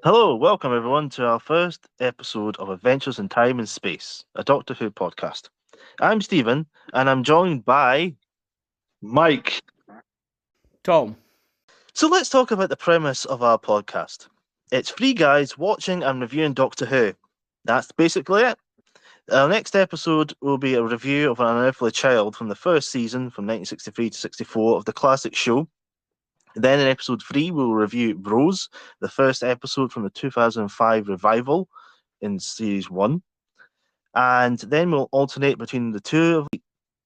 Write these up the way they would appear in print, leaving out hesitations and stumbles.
Hello, welcome everyone to our first episode of Adventures in Time and Space, a Doctor Who podcast. I'm Stephen, and I'm joined by. Mike. Tom. So let's talk about the premise of our podcast. It's three guys watching and reviewing Doctor Who. That's basically it. Our next episode will be a review of An Unearthly Child from the first season, from 1963 to 64, of the classic show. Then in episode 3, we'll review Rose, the first episode from the 2005 revival in series 1. And then we'll alternate between the two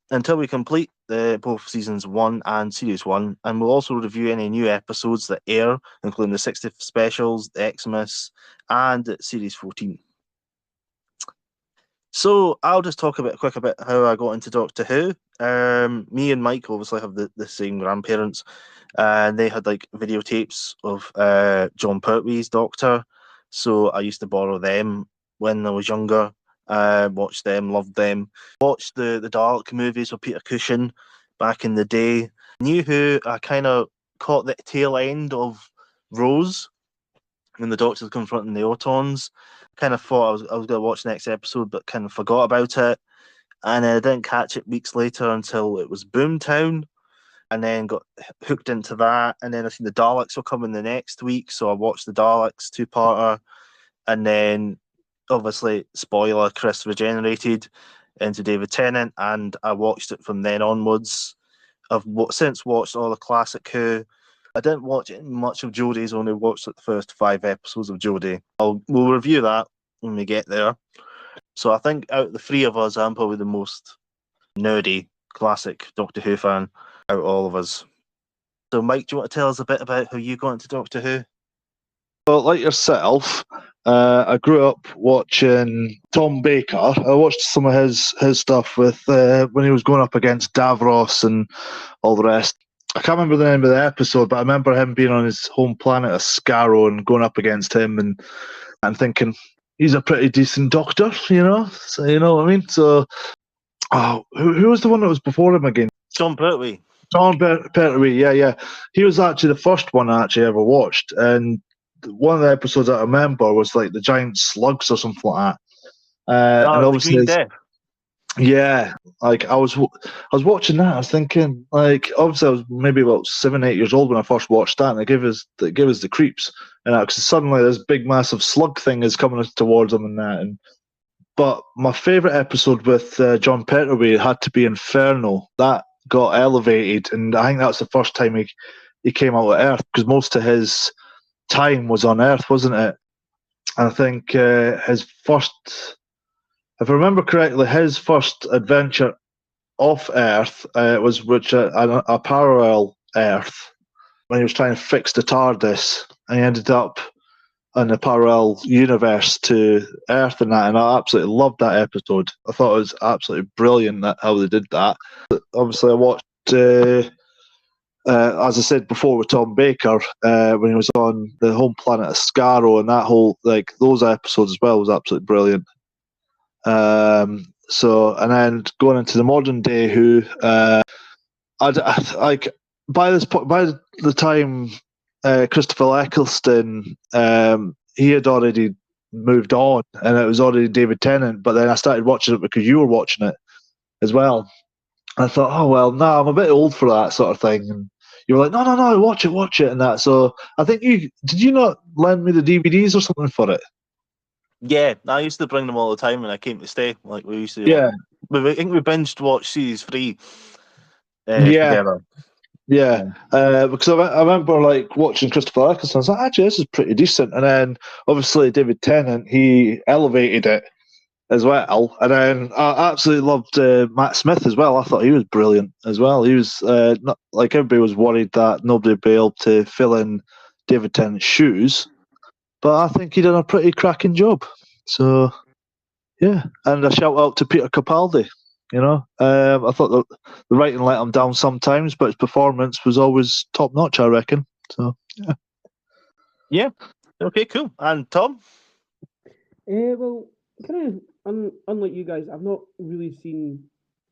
until we complete both seasons 1 and series 1. And we'll also review any new episodes that air, including the 60th specials, the Xmas, and series 14. So I'll just talk quick about how I got into Doctor Who. Me and Mike obviously have the same grandparents, and they had like videotapes of John Pertwee's Doctor. So I used to borrow them when I was younger. Watched them, loved them. Watched the Dalek movies with Peter Cushing back in the day. New Who, I kind of caught the tail end of Rose when the Doctor's confronting the Autons. Kind of thought I was going to watch the next episode, but kind of forgot about it. And I didn't catch it weeks later until it was Boomtown, and then got hooked into that. And then I seen the Daleks were coming the next week, so I watched the Daleks two-parter. And then, obviously, spoiler, Chris regenerated into David Tennant, and I watched it from then onwards. I've since watched all the classic Who. I didn't watch much of Jodie's, only watched the first 5 episodes of Jodie. We'll review that when we get there. So I think out of the three of us, I'm probably the most nerdy classic Doctor Who fan out of all of us. So Mike, do you want to tell us a bit about how you got into Doctor Who? Well, like yourself, I grew up watching Tom Baker. I watched some of his stuff with when he was going up against Davros and all the rest. I can't remember the name of the episode, but I remember him being on his home planet of Scarrow and going up against him and thinking he's a pretty decent doctor, you know. So you know what I mean. So, who was the one that was before him again? John Pertwee. John Pertwee, yeah. He was actually the first one I actually ever watched, and one of the episodes I remember was like the giant slugs or something like that. And The obviously, Green Death. yeah, like I was watching that. I was thinking, like, obviously, I was maybe about 7, 8 years old when I first watched that, and it gave us the creeps. And because suddenly this big, massive slug thing is coming towards them and that. But my favourite episode with John Pertwee had to be Inferno. That got elevated, and I think that's the first time he came out of Earth, because most of his time was on Earth, wasn't it? And I think his first, if I remember correctly, his first adventure off Earth was a parallel Earth, when he was trying to fix the TARDIS, and he ended up in a parallel universe to Earth and that, and I absolutely loved that episode. I thought it was absolutely brilliant how they did that. Obviously, I watched, as I said before, with Tom Baker when he was on the home planet of Scarrow, and that whole, like, those episodes as well was absolutely brilliant. So, and then going into the modern day, who like by the time Christopher Eccleston, he had already moved on, and it was already David Tennant. But then I started watching it because you were watching it as well. And I thought, oh well, no, I'm a bit old for that sort of thing. And you were like, no, watch it, and that. So I think did you not lend me the DVDs or something for it? Yeah, I used to bring them all the time when I came to stay. Like we used to. Yeah. I think we binged watch series 3 Yeah. together. Yeah, because I remember like watching Christopher Eccleston. I was like, actually, this is pretty decent. And then obviously David Tennant, he elevated it as well. And then I absolutely loved Matt Smith as well. I thought he was brilliant as well. He was not like, everybody was worried that nobody would be able to fill in David Tennant's shoes, but I think he did a pretty cracking job. So yeah, and a shout out to Peter Capaldi. You know, I thought the writing let him down sometimes, but his performance was always top notch, I reckon. So yeah. Yeah. Okay. Cool. And Tom. Well, kind of unlike you guys, I've not really seen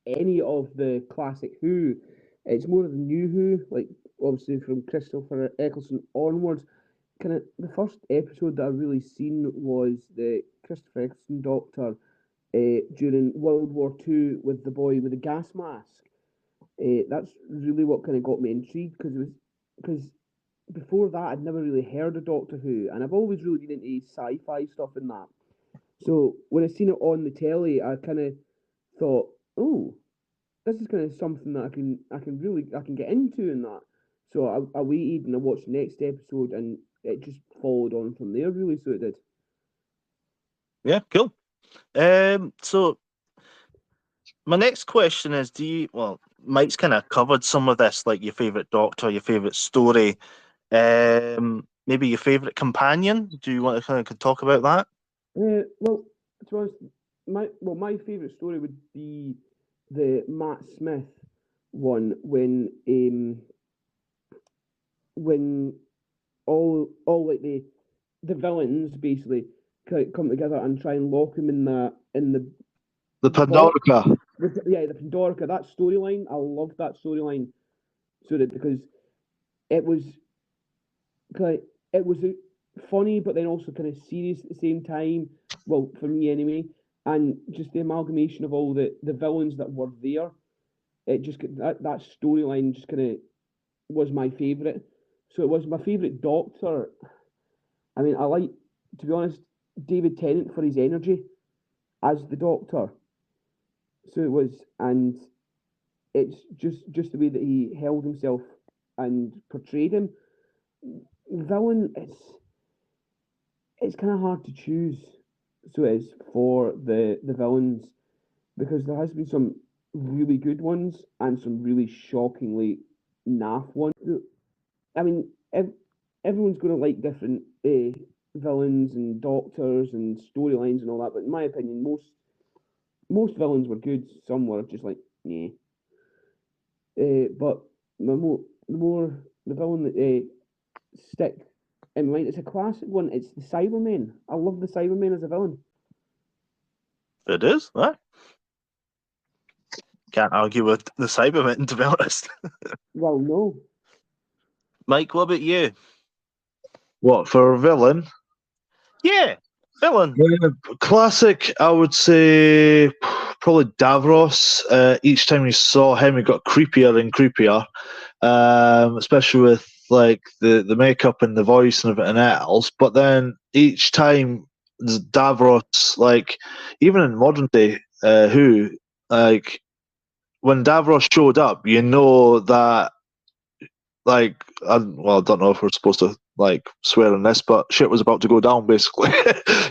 any of the classic Who. It's more of the new Who, like obviously from Christopher Eccleston onwards. kind of the first episode that I really seen was the Christopher Eccleston Doctor during World War Two with the boy with the gas mask. That's really what kind of got me intrigued because before that I'd never really heard of Doctor Who, and I've always really been into sci-fi stuff and that. So when I seen it on the telly, I kind of thought, oh, this is kind of something that I can get into and that. So I waited and I watched the next episode, and it just followed on from there. Really, so it did. Yeah, cool. So my next question is: Mike's kind of covered some of this, like your favorite Doctor, your favorite story, maybe your favorite companion. Do you want to kind of talk about that? Well, to be honest, my favorite story would be the Matt Smith one when all like the villains basically come together and try and lock him in The Pandorica. the Pandorica. That storyline, I loved that storyline, because it was it was funny, but then also kind of serious at the same time. Well, for me anyway, and just the amalgamation of all the villains that were there. It just that storyline just kind of was my favorite. So it was my favorite Doctor. I mean, I like, to be honest, David Tennant for his energy as the Doctor. So it was, and it's just the way that he held himself and portrayed him. Villain, it's kind of hard to choose. So it is for the villains, because there has been some really good ones and some really shockingly naff ones. I mean, everyone's going to like different villains and doctors and storylines and all that, but in my opinion, most villains were good. Some were just like, yeah. But the villain that stick in mind, it's a classic one. It's the Cybermen. I love the Cybermen as a villain. It is, right? Can't argue with the Cybermen, to be honest. Well, no. Mike, what about you? What, for a villain? Yeah, villain. Classic, I would say probably Davros. Each time you saw him, he got creepier and creepier, especially with like the makeup and the voice and everything else. But then each time Davros, like even in modern day Who, like when Davros showed up, you know that like I don't know if we're supposed to like swear on this, but shit was about to go down. Basically,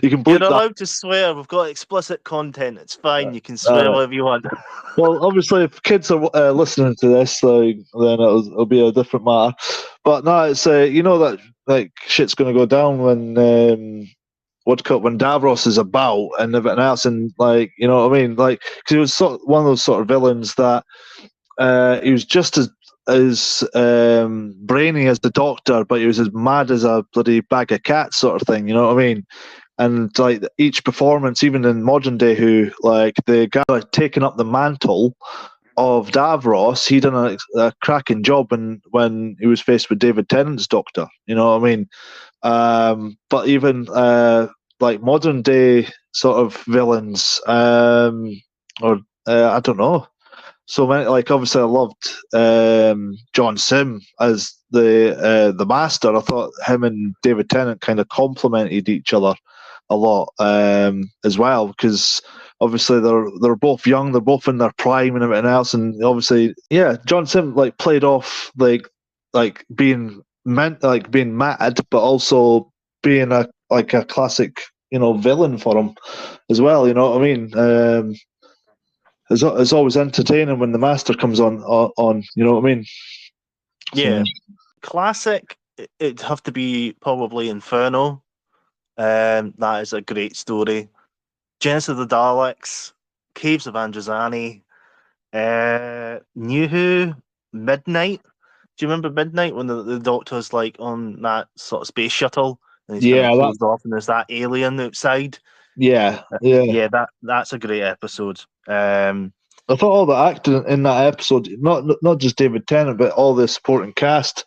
you can bleep You're allowed that. to swear. We've got explicit content. It's fine. You can swear whatever you want. Well, obviously, if kids are listening to this, then it'll be a different matter. But no, it's you know that like shit's going to go down when when Davros is about and everything else, and like you know what I mean, like because he was one of those sort of villains that he was just as brainy as the Doctor, but he was as mad as a bloody bag of cats, sort of thing. You know what I mean? And like each performance, even in modern day Who, like the guy taking up the mantle of Davros, he done a cracking job when he was faced with David Tennant's Doctor. You know what I mean? But even like modern day sort of villains, or I don't know. So many, like obviously I loved John Sim as the Master. I thought him and David Tennant kind of complemented each other a lot as well, because obviously they're both young, they're both in their prime and everything else, and obviously John Sim like played off like being being mad, but also being a classic villain for him as well. You know what I mean? It's always entertaining when the Master comes on. You know what I mean? Yeah. Classic, it'd have to be probably Inferno. That is a great story. Genesis of the Daleks, Caves of Androzani, New Who, Midnight. Do you remember Midnight when the Doctor's like on that sort of space shuttle and he's kind of closed off and there's that alien outside? Yeah. That's a great episode. I thought all the acting in that episode, not just David Tennant, but all the supporting cast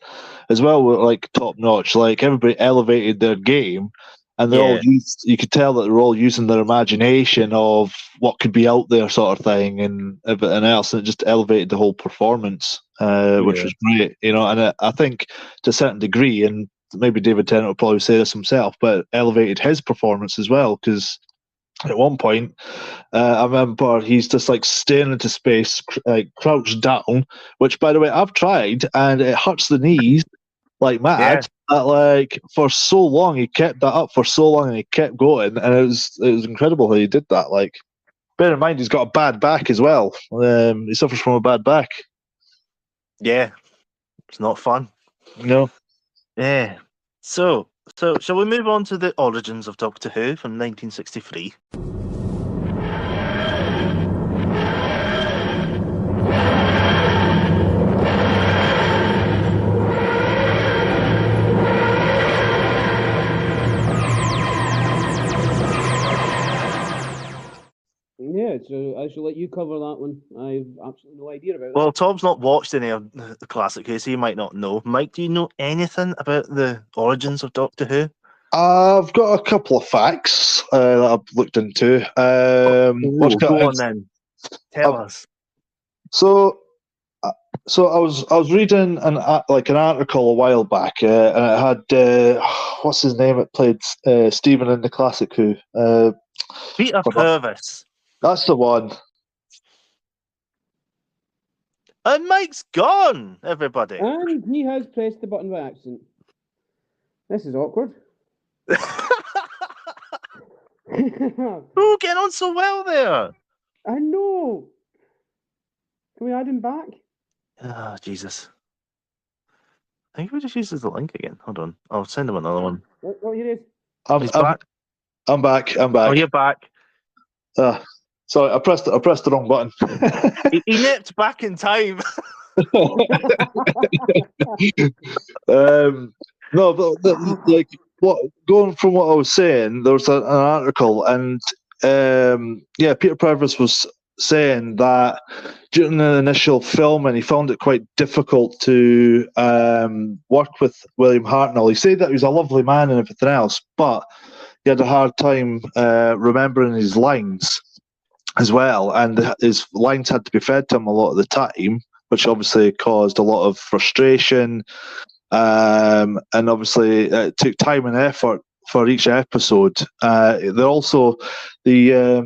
as well were like top notch. Like everybody elevated their game, and they all Yeah. used. You could tell that they're all using their imagination of what could be out there, sort of thing, and everything else, and it just elevated the whole performance, which Yeah. was great. And I think to a certain degree, and maybe David Tennant will probably say this himself, but it elevated his performance as well because. At one point, I remember he's just like staring into space, like crouched down. Which, by the way, I've tried, and it hurts the knees like mad. Yeah. But like for so long, he kept that up for so long, and he kept going, and it was incredible how he did that. Like, bear in mind, he's got a bad back as well. He suffers from a bad back. Yeah. It's not fun. No. Yeah. So shall we move on to the origins of Doctor Who from 1963? Yeah, so I shall let you cover that one. I've absolutely no idea about Well, Tom's not watched any of the classic Who, so he might not know. Mike, do you know anything about the origins of Doctor Who? I've got a couple of facts that I've looked into. Go on then. Tell us. So I was reading an article a while back, and it had what's his name? It played Stephen in the classic Who. Peter Purvis. That's the one. And Mike's gone, everybody. it. And he has pressed the button by accident. This is awkward. Oh, getting on so well there. I know. Can we add him back? Ah, Jesus. I think we just uses the link again. Hold on. I'll send him another one. Oh, here he is. He's back. I'm back. Oh, you're back. Sorry, I pressed the wrong button. He nipped back in time. No, but like going from what I was saying, there was an article, and Peter Purvis was saying that during the initial filming, he found it quite difficult to work with William Hartnell. He said that he was a lovely man and everything else, but he had a hard time remembering his lines as well, and his lines had to be fed to him a lot of the time, which obviously caused a lot of frustration. And obviously, it took time and effort for each episode. They're also the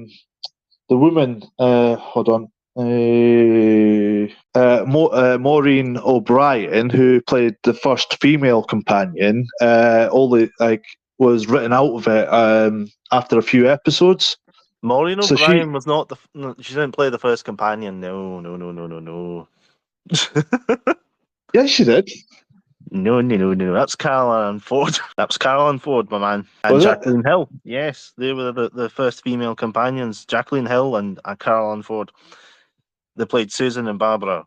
woman. Hold on. Maureen O'Brien, who played the first female companion, only was written out of it after a few episodes. Maureen O'Brien was not she didn't play the first companion. No. Yes, she did. No. That's Caroline Ford. That's Caroline Ford, my man. And Was it? Jacqueline Hill. Yes, they were the first female companions. Jacqueline Hill and Caroline Ford. They played Susan and Barbara.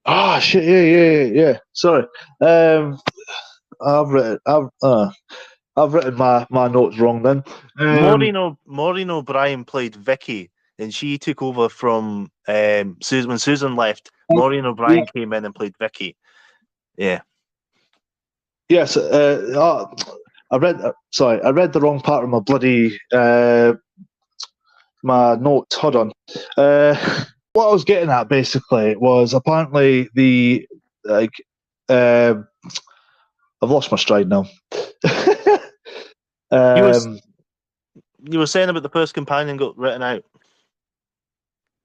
Ah, shit! Yeah. Sorry. I've written my notes wrong then. Maureen O'Brien played Vicky, and she took over from Susan when Susan left. Maureen O'Brien came in and played Vicky. Yeah. Yes. I read the wrong part of my bloody my notes. Hold on. What I was getting at basically was apparently I've lost my stride now. You were saying about the first companion got written out.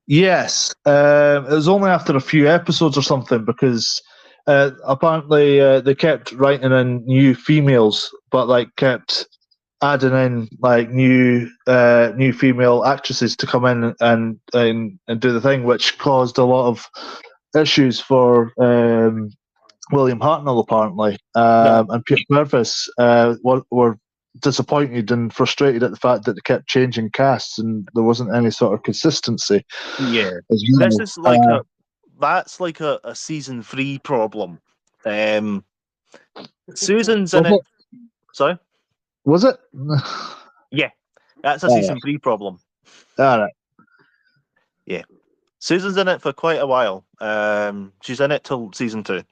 Yes, it was only after a few episodes or something because apparently they kept writing in new females, but kept adding in new female actresses to come in and do the thing, which caused a lot of issues for William Hartnell apparently, and Peter Purvis were disappointed and frustrated at the fact that they kept changing casts and there wasn't any sort of consistency. Yeah, this is that's like a season 3 problem. Susan's in it. Sorry, was it? Yeah, that's a season 3 problem. All right. Yeah, Susan's in it for quite a while. She's in it till season 2.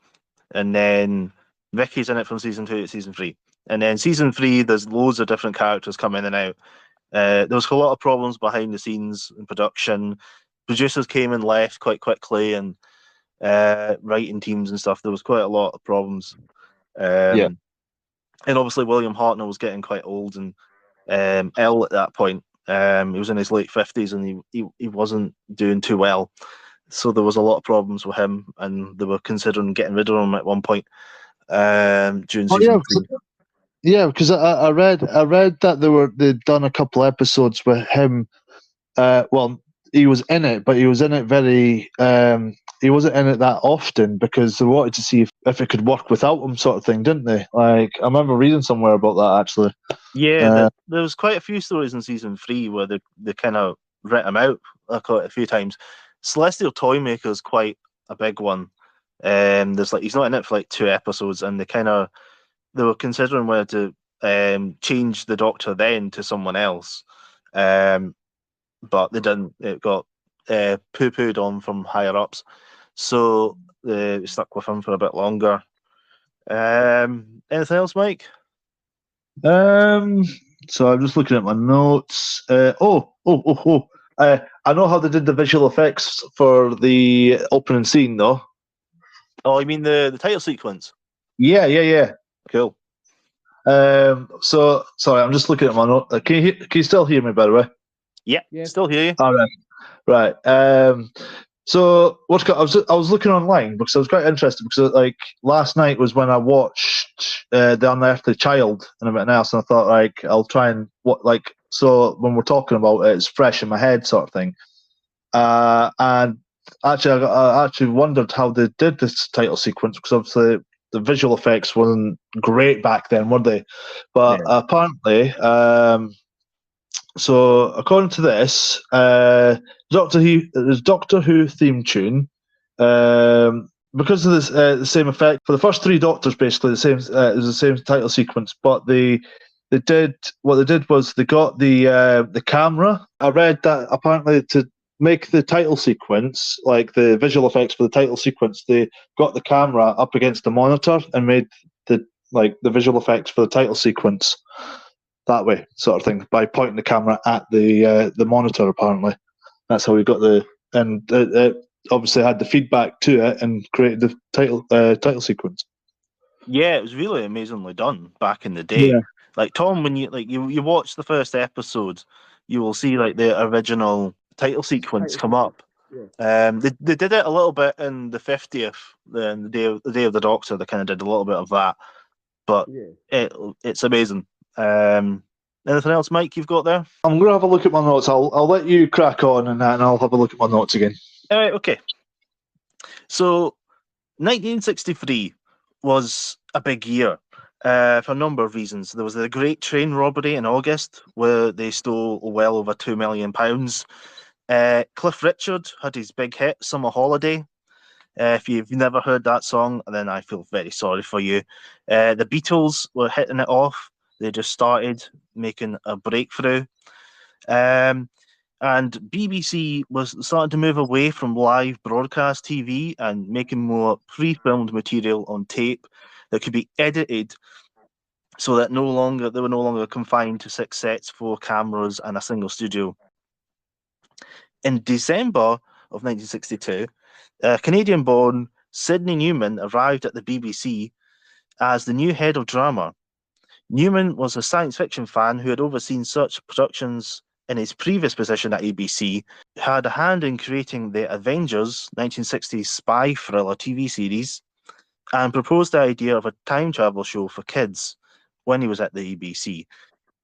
and then Vicky's in it from season 2 to season 3. And then season 3, there's loads of different characters come in and out. There was a lot of problems behind the scenes in production. Producers came and left quite quickly, and writing teams and stuff. There was quite a lot of problems. And obviously William Hartnell was getting quite old and ill at that point. He was in his late 50s, and he wasn't doing too well. So there was a lot of problems with him, and they were considering getting rid of him at one point during season 3. Yeah, because I read that they'd done a couple episodes with him. Well, he was in it, but he was in it very. He wasn't in it that often because they wanted to see if it could work without him, sort of thing, didn't they? Like, I remember reading somewhere about that actually. Yeah, there was quite a few stories in season 3 where they kind of writ him out quite a few times. Celestial Toymaker is quite a big one. There's he's not in it for like 2 episodes, and they were considering whether to change the Doctor then to someone else, but they didn't. It got poo-pooed on from higher ups, so they stuck with him for a bit longer. Anything else, Mike? So I'm just looking at my notes. I know how they did the visual effects for the opening scene, though. Oh, you mean the title sequence? Yeah. Cool. So sorry, I'm just looking at my note. Can you still hear me, by the way? Yeah. Still hear you. All right. So I was looking online because I was quite interested because like last night was when I watched The Unearthly Child and everything else, and I thought like I'll try and so when we're talking about it, it's fresh in my head, sort of thing. And actually, I actually wondered how they did this title sequence because obviously the visual effects wasn't great back then, were they? But apparently, so according to this, Doctor Who theme tune, because of this the same effect for the first 3 Doctors, basically the same title sequence, but they did was they got the camera. I read that apparently to make the title sequence, like the visual effects for the title sequence, they got the camera up against the monitor and made the visual effects for the title sequence that way, sort of thing, by pointing the camera at the monitor. Apparently, that's how we got and it obviously had the feedback to it and created the title sequence. Yeah, it was really amazingly done back in the day. Yeah. Like Tom, when you watch the first episode, you will see like the original title sequence come up. Yeah. They did it a little bit in the 50th, then the day of the Doctor. They kind of did a little bit of that, but it's amazing. Anything else, Mike? You've got there? I'm gonna have a look at my notes. I'll let you crack on, and I'll have a look at my notes again. All right, okay. So, 1963 was a big year for a number of reasons. There was the Great Train Robbery in August, where they stole well over £2 million. Cliff Richard had his big hit, Summer Holiday. If you've never heard that song, then I feel very sorry for you. The Beatles were hitting it off. They just started making a breakthrough. And BBC was starting to move away from live broadcast TV and making more pre-filmed material on tape that could be edited so that they were no longer confined to 6 sets, 4 cameras, and a single studio. In December of 1962, Canadian-born Sidney Newman arrived at the BBC as the new head of drama. Newman was a science fiction fan who had overseen such productions in his previous position at ABC, had a hand in creating the Avengers 1960s spy thriller TV series, and proposed the idea of a time travel show for kids when he was at the ABC.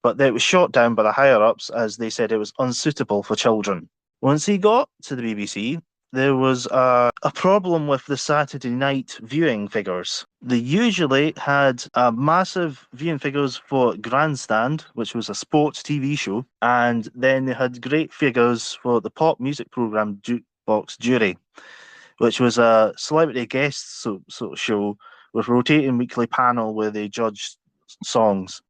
But it was shot down by the higher-ups as they said it was unsuitable for children. Once he got to the BBC, there was a problem with the Saturday night viewing figures. They usually had massive viewing figures for Grandstand, which was a sports TV show, and then they had great figures for the pop music program Jukebox Jury, which was a celebrity guest sort of show with a rotating weekly panel where they judged songs.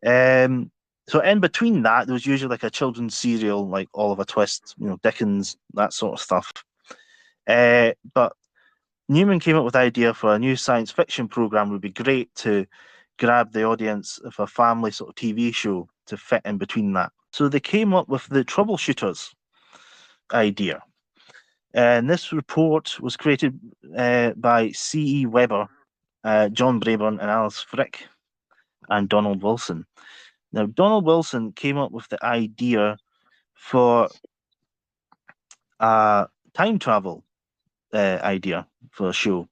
So in between that, there was usually like a children's serial, like Oliver Twist, Dickens, that sort of stuff. But Newman came up with the idea for a new science fiction program would be great to grab the audience of a family sort of TV show to fit in between that. So they came up with the Troubleshooters idea. And this report was created by C.E. Weber, John Brabourne, and Alice Frick, and Donald Wilson. Now, Donald Wilson came up with the idea for a time travel idea for a show,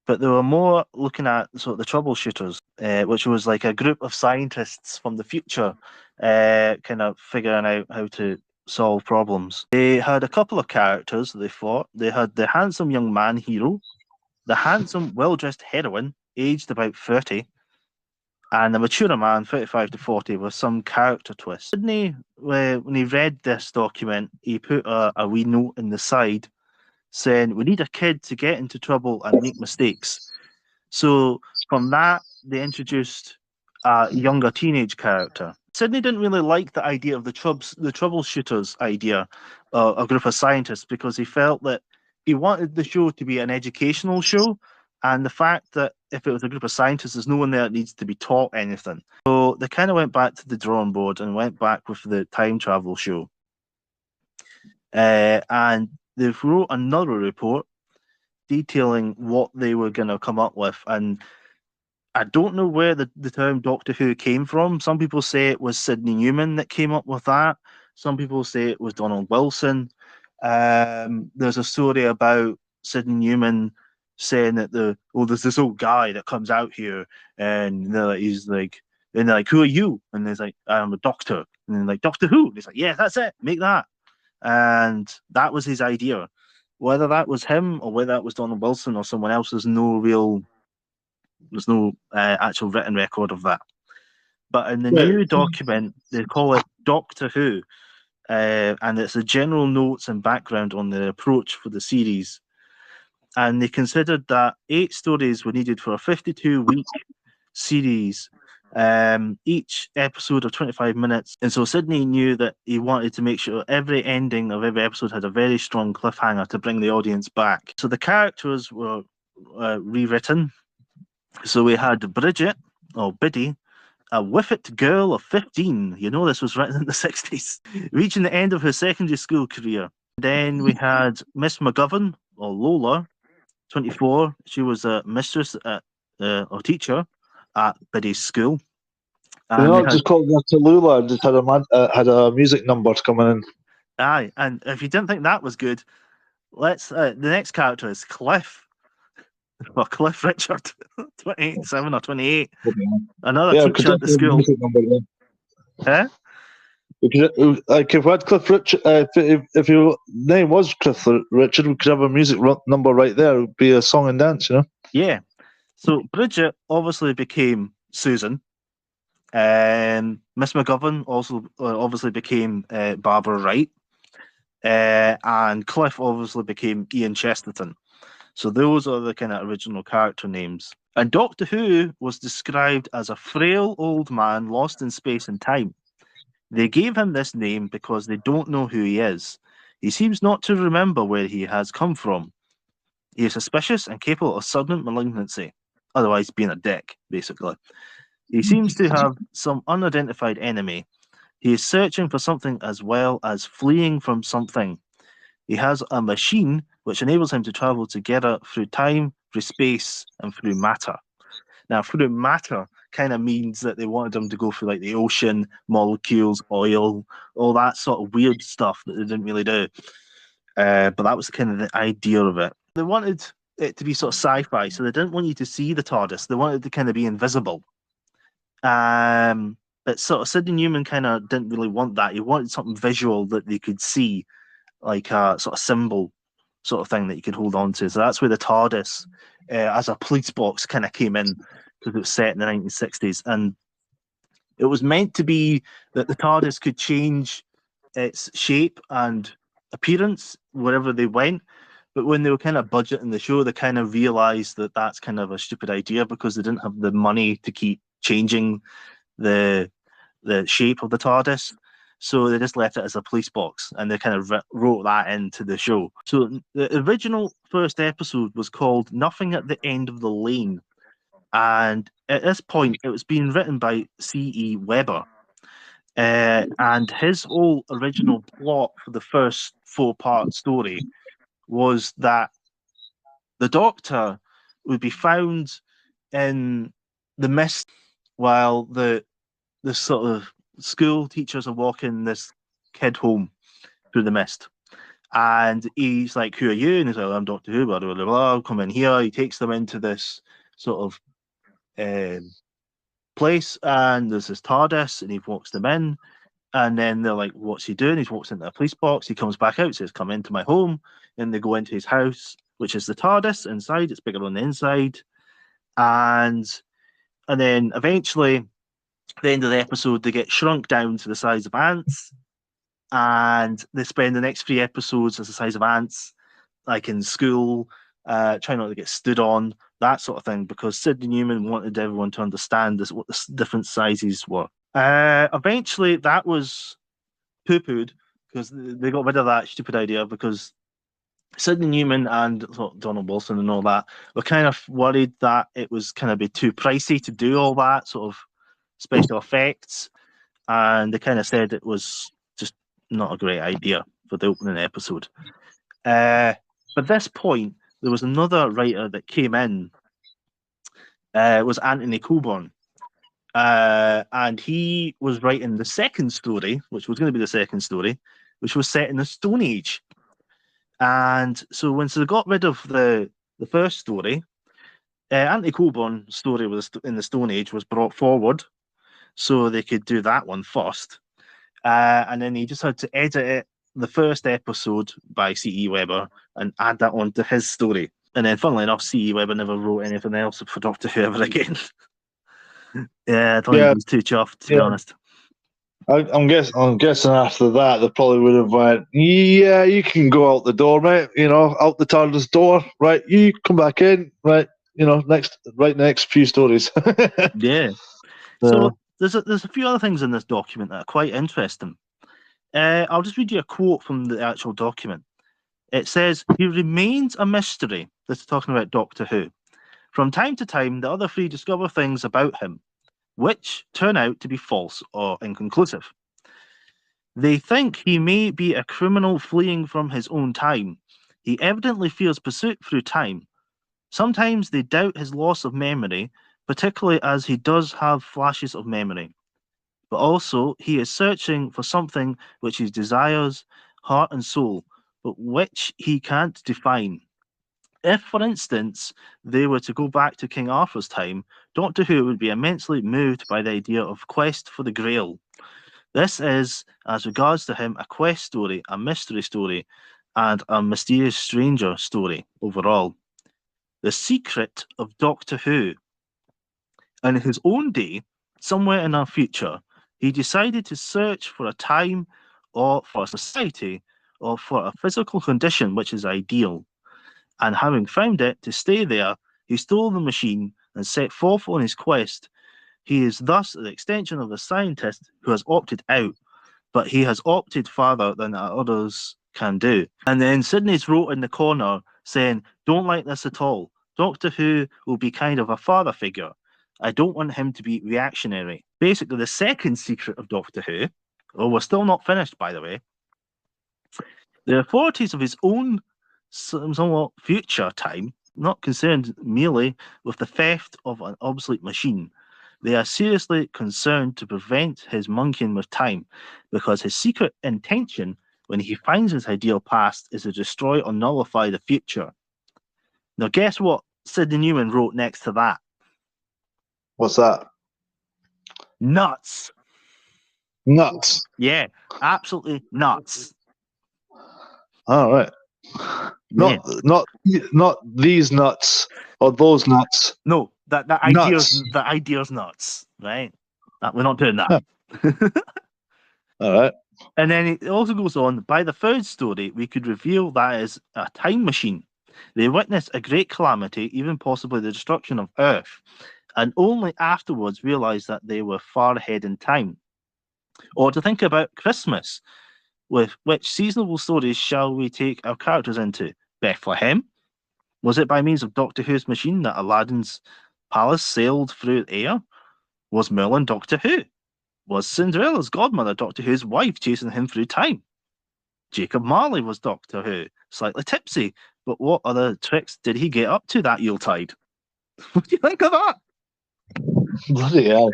but they were more looking at sort of the Troubleshooters, which was like a group of scientists from the future, kind of figuring out how to solve problems. They had a couple of characters that they fought. They had the handsome young man hero, the handsome, well-dressed heroine, aged about 30, and the mature man, 35 to 40, with some character twist. Sydney, when he read this document, he put a wee note in the side saying, "We need a kid to get into trouble and make mistakes." So from that, they introduced a younger teenage character. Sydney didn't really like the idea of the Troubleshooters idea, a group of scientists, because he felt that he wanted the show to be an educational show, and the fact that if it was a group of scientists, there's no one there that needs to be taught anything. So they kind of went back to the drawing board and went back with the time travel show. And they wrote another report detailing what they were going to come up with. And I don't know where the term Doctor Who came from. Some people say it was Sidney Newman that came up with that. Some people say it was Donald Wilson. There's a story about Sidney Newman saying that there's this old guy that comes out here, and he's like, and they're like, "Who are you?" And he's like, "I'm a doctor." And then like, "Doctor Who?" And he's like, "Yeah, that's it. Make that." And that was his idea. Whether that was him or whether that was Donald Wilson or someone else, there's no actual written record of that. But in the new document, they call it Doctor Who, and it's the general notes and background on the approach for the series. And they considered that 8 stories were needed for a 52-week series, each episode of 25 minutes. And so Sydney knew that he wanted to make sure every ending of every episode had a very strong cliffhanger to bring the audience back. So the characters were rewritten. So we had Bridget, or Biddy, a Whiffet girl of 15. You know, this was written in the 60s, reaching the end of her secondary school career. Then we had Miss McGovern, or Lola, 24. She was a mistress or teacher at Biddy's school. And you know, just called her Tallulah and just had a music number coming in. Aye, and if you didn't think that was good, the next character is Cliff. Or Cliff Richard, 27 or 28. Another teacher at the school. Huh? Because, like, if we had Cliff Richard, if your name was Cliff Richard, we could have a music number right there. It would be a song and dance, you know? Yeah. So Bridget obviously became Susan. Miss McGovern also obviously became Barbara Wright. And Cliff obviously became Ian Chesterton. So those are the kind of original character names. And Doctor Who was described as a frail old man lost in space and time. They gave him this name because they don't know who he is. He seems not to remember where he has come from. He is suspicious and capable of sudden malignancy, otherwise being a dick, basically. He seems to have some unidentified enemy. He is searching for something as well as fleeing from something. He has a machine which enables him to travel together through time, through space, and through matter. Now, through matter kind of means that they wanted him to go through like the ocean, molecules, oil, all that sort of weird stuff that they didn't really do. But that was kind of the idea of it. They wanted it to be sort of sci-fi, so they didn't want you to see the TARDIS. They wanted it to kind of be invisible. But sort of Sidney Newman kind of didn't really want that. He wanted something visual that they could see, like a sort of symbol sort of thing that you could hold on to. So that's where the TARDIS as a police box kind of came in, because it was set in the 1960s. And it was meant to be that the TARDIS could change its shape and appearance wherever they went. But when they were kind of budgeting the show, they kind of realized that that's kind of a stupid idea, because they didn't have the money to keep changing the shape of the TARDIS. So they just left it as a police box, and they kind of wrote that into the show. So the original first episode was called Nothing at the End of the Lane. And at this point, it was being written by C.E. Weber. And his whole original plot for the first 4-part story was that the Doctor would be found in the mist while the sort of school teachers are walking this kid home through the mist. And he's like, "Who are you?" And he's like, "I'm Doctor Who, blah, blah, blah, blah. Come in here." He takes them into this sort of place, and there's this TARDIS, and he walks them in. And then they're like, "What's he doing?" He walks into a police box. He comes back out, says, "Come into my home." And they go into his house, which is the TARDIS inside. It's bigger on the inside. And then eventually, at the end of the episode, they get shrunk down to the size of ants. And they spend the next 3 episodes as the size of ants, like in school, trying not to get stood on, that sort of thing, because Sidney Newman wanted everyone to understand what the different sizes were. Eventually, that was poo-pooed because they got rid of that stupid idea because Sidney Newman and Donald Wilson and all that were kind of worried that it was kind of be too pricey to do all that sort of special effects, and they kind of said it was just not a great idea for the opening episode. But at this point, there was another writer that came in. It was Anthony Coburn. And he was writing the second story, which was going to be the second story, which was set in the Stone Age. And so once they got rid of the first story, Anthony Colburn's story was in the Stone Age was brought forward so they could do that one first. And then he just had to edit it, the first episode by C.E. Weber, and add that on to his story. And then, funnily enough, C.E. Weber never wrote anything else for Doctor Who ever again. Yeah, I thought he was too chuffed, to be honest. I'm guessing after that they probably would have went, "Yeah, you can go out the door, mate. You know, out the TARDIS door, right? You come back in, right? You know, next few stories." Yeah. So there's a few other things in this document that are quite interesting. I'll just read you a quote from the actual document. It says, "He remains a mystery." This is talking about Doctor Who. "From time to time, the other 3 discover things about him, which turn out to be false or inconclusive. They think he may be a criminal fleeing from his own time. He evidently fears pursuit through time. Sometimes they doubt his loss of memory, particularly as he does have flashes of memory. But also, he is searching for something which he desires, heart and soul, but which he can't define. If, for instance, they were to go back to King Arthur's time, Doctor Who would be immensely moved by the idea of quest for the Grail. This is, as regards to him, a quest story, a mystery story, and a mysterious stranger story overall. The secret of Doctor Who. In his own day, somewhere in our future, he decided to search for a time or for a society or for a physical condition which is ideal. And having found it, to stay there, he stole the machine and set forth on his quest. He is thus the extension of a scientist who has opted out, but he has opted farther than others can do." And then Sydney's wrote in the corner saying, "Don't like this at all. Doctor Who will be kind of a father figure. I don't want him to be reactionary." Basically, the second secret of Doctor Who, we're still not finished, by the way, the authorities of his own somewhat future time, not concerned merely with the theft of an obsolete machine. They are seriously concerned to prevent his monkeying with time, because his secret intention when he finds his ideal past is to destroy or nullify the future. Now, guess what Sidney Newman wrote next to that? What's that? Nuts. Nuts. Yeah, absolutely nuts. All right. Not these nuts or those nuts. No, that idea's nuts, right? We're not doing that. All right. And then it also goes on, by the third story, we could reveal that is a time machine. They witness a great calamity, even possibly the destruction of Earth, and only afterwards realize that they were far ahead in time. Or to think about Christmas, with which seasonal stories shall we take our characters into? Bethlehem? Was it by means of Doctor Who's machine that Aladdin's palace sailed through the air? Was Merlin Doctor Who? Was Cinderella's godmother Doctor Who's wife chasing him through time? Jacob Marley was Doctor Who, slightly tipsy, but what other tricks did he get up to that Yuletide? What do you think of that? Bloody hell.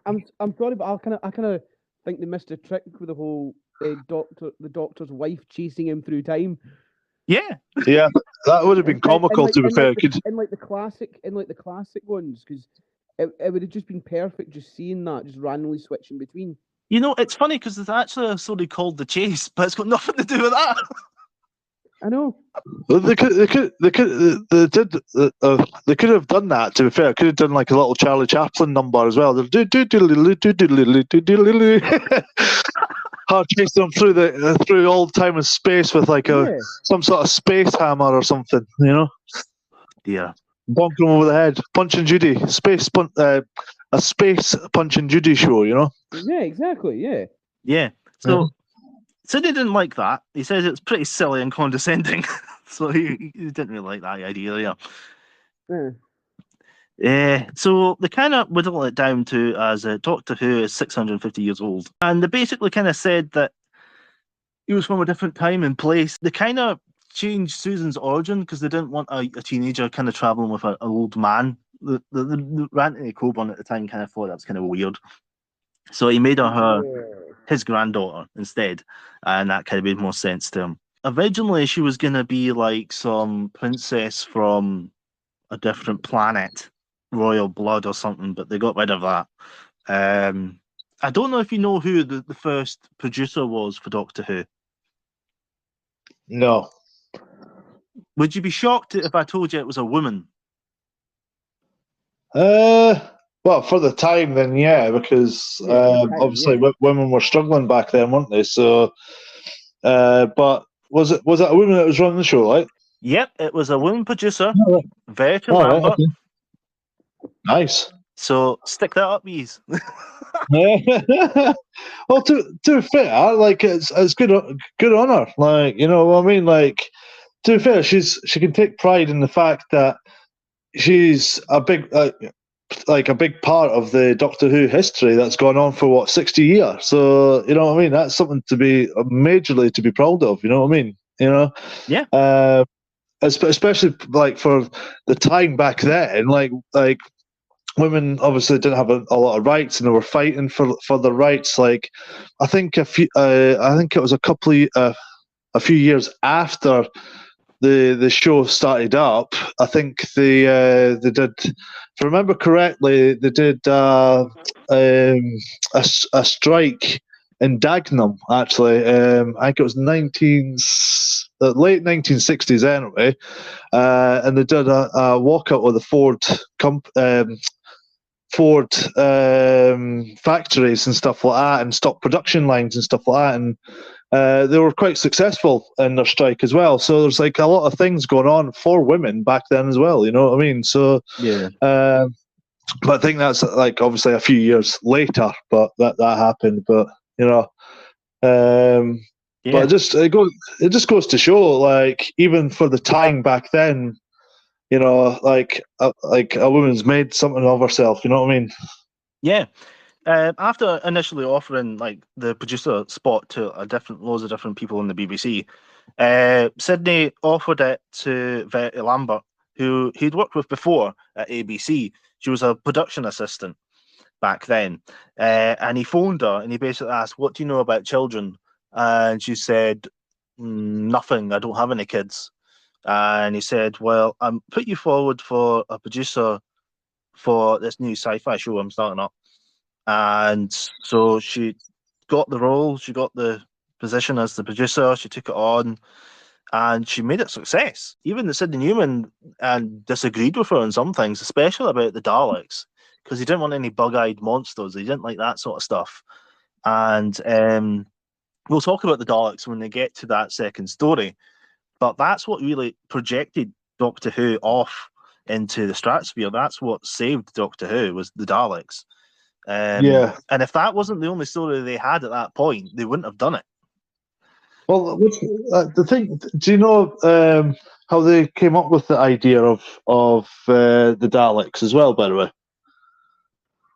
I'm sorry, but I kind of think they missed a trick with the whole the doctor's wife chasing him through time. Yeah, Yeah, that would have been comical, to be fair. In like the classic ones, because it would have just been perfect just seeing that, just randomly switching between. you know, it's funny because there's actually a story called The Chase, but it's got nothing to do with that. I know. They could have done that, to be fair. Could have done like a little Charlie Chaplin number as well. Hard chasing them through all time and space with like some sort of space hammer or something, you know? Yeah. Bonk them over the head. Punch and Judy. A space Punch and Judy show, you know? Yeah, exactly, yeah. Yeah. So Sidney didn't like that. He says it's pretty silly and condescending. So he didn't really like that idea, so they kind of whittle it down to as Doctor Who is 650 years old. And they basically kind of said that he was from a different time and place. They kind of changed Susan's origin because they didn't want a teenager kind of traveling with an old man. The Anthony Coburn at the time kind of thought that was kind of weird. So he made her his granddaughter instead, and that kind of made more sense to him. Originally, she was going to be like some princess from a different planet, royal blood or something, but they got rid of that. I don't know if you know who the first producer was for Doctor Who. No. Would you be shocked if I told you it was a woman? Well, for the time, then because obviously women were struggling back then, weren't they? So, but was it a woman that was running the show, right? Yep, it was a woman producer, Verity Lambert. Right, okay. Nice. So stick that up, Bees. Well, to be fair, like it's good on her. Like, you know what I mean? Like, to be fair, she can take pride in the fact that she's a big a big part of the Doctor Who history that's gone on for 60 years. So, you know what I mean? That's something to be majorly to be proud of. You know what I mean? You know? Yeah. Especially like for the time back then, like women obviously didn't have a lot of rights, and they were fighting for their rights. Like, I think it was a few years after the show started up. I think they did, if I remember correctly, they did a strike in Dagenham. Actually, I think it was late 1960s anyway, and they did a walkout with the Ford factories and stuff like that, and stopped production lines and stuff like that, and they were quite successful in their strike as well. So there's like a lot of things going on for women back then as well. You know what I mean? So yeah. But I think that's like obviously a few years later, but that happened. But you know, but it just goes to show, like, even for the time back then, you know, like a woman's made something of herself. You know what I mean? Yeah. After initially offering like the producer spot to loads of different people in the BBC, Sydney offered it to Verity Lambert, who he'd worked with before at ABC. She was a production assistant back then, and he phoned her and he basically asked, "What do you know about children?" And she said, "Nothing. I don't have any kids." And he said, "Well, I'm put you forward for a producer for this new sci-fi show I'm starting up." And so she got the role, she got the position as the producer, she took it on, and she made it a success. Even the Sidney Newman disagreed with her on some things, especially about the Daleks, because he didn't want any bug-eyed monsters. He didn't like that sort of stuff. And we'll talk about the Daleks when they get to that second story. But that's what really projected Doctor Who off into the stratosphere. That's what saved Doctor Who, was the Daleks. Yeah. And if that wasn't the only story they had at that point, they wouldn't have done it. Well, the thing. Do you know how they came up with the idea of the Daleks as well? By the way,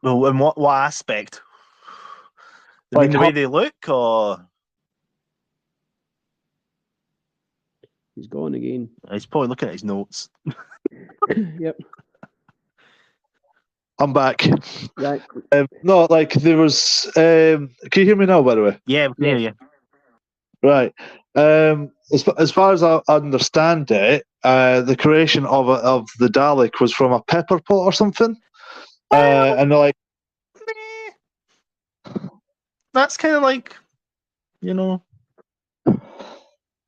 Well, in what aspect? I Like mean, the how- way they look, or He's gone again. he's probably looking at his notes. Yep. I'm back. Right. No, like there was. Can you hear me now? By the way, Yeah, we can hear you. right. As far as I understand it, the creation of the Dalek was from a pepper pot or something, and they're like, That's kind of like, you know,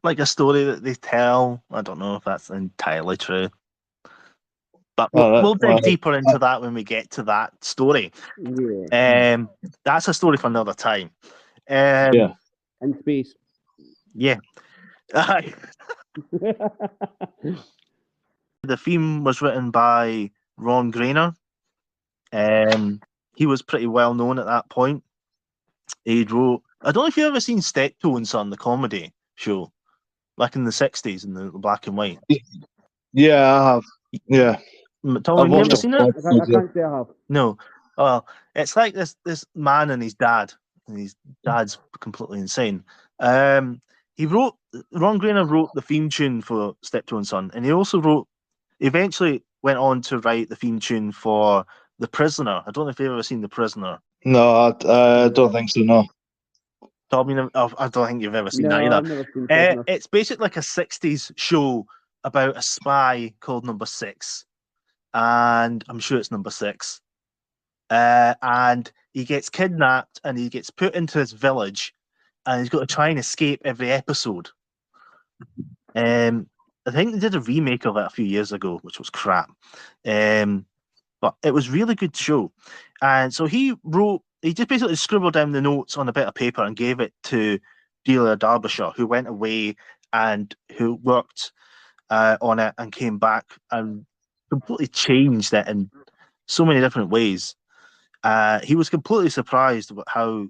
like a story that they tell. I don't know if that's entirely true, but we'll dig deeper into that when we get to that story. Yeah. That's a story for another time. yeah. In space. Yeah. The theme was written by Ron Grainer. He was pretty well known at that point. He wrote. I don't know if you've ever seen Steptoe and Son, the comedy show, back in the '60s in the black and white. Yeah, I have. Yeah. Tom, have you ever seen it? I can't say I have. No. Well, it's like this man and his dad, and his dad's completely insane. Ron Grainer wrote the theme tune for Steptoe and Son, and he also eventually went on to write the theme tune for The Prisoner. I don't know if you've ever seen The Prisoner. No, I don't think so. No. Tom, I don't think you've ever seen that either. I've never seen Prisoner. It's basically like a '60s show about a spy called Number 6, and I'm sure it's Number 6. And he gets kidnapped and he gets put into this village, and he's got to try and escape every episode. I think they did a remake of it a few years ago, which was crap. But it was a really good show. And so he just basically scribbled down the notes on a bit of paper and gave it to Delia Derbyshire, who went away and who worked on it and came back and completely changed it in so many different ways. He was completely surprised about how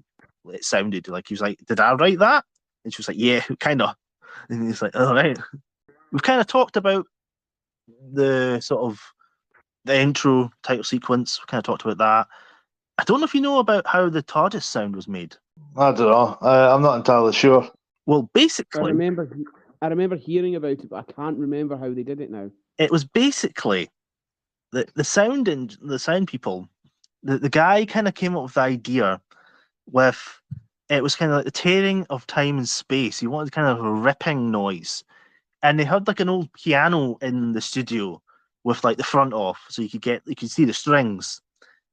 it sounded. Like, he was like, "Did I write that?" And she was like, "Yeah, kind of." And he's like, "All right." We've kind of talked about the sort of the intro title sequence. We kind of talked about that. I don't know if you know about how the TARDIS sound was made. I don't know. I'm not entirely sure. Well, basically, I remember hearing about it, but I can't remember how they did it now. it was basically the sound and the sound people. The guy kind of came up with the idea with it was kind of like the tearing of time and space. He wanted kind of a ripping noise, and they had like an old piano in the studio with like the front off, so you could see the strings.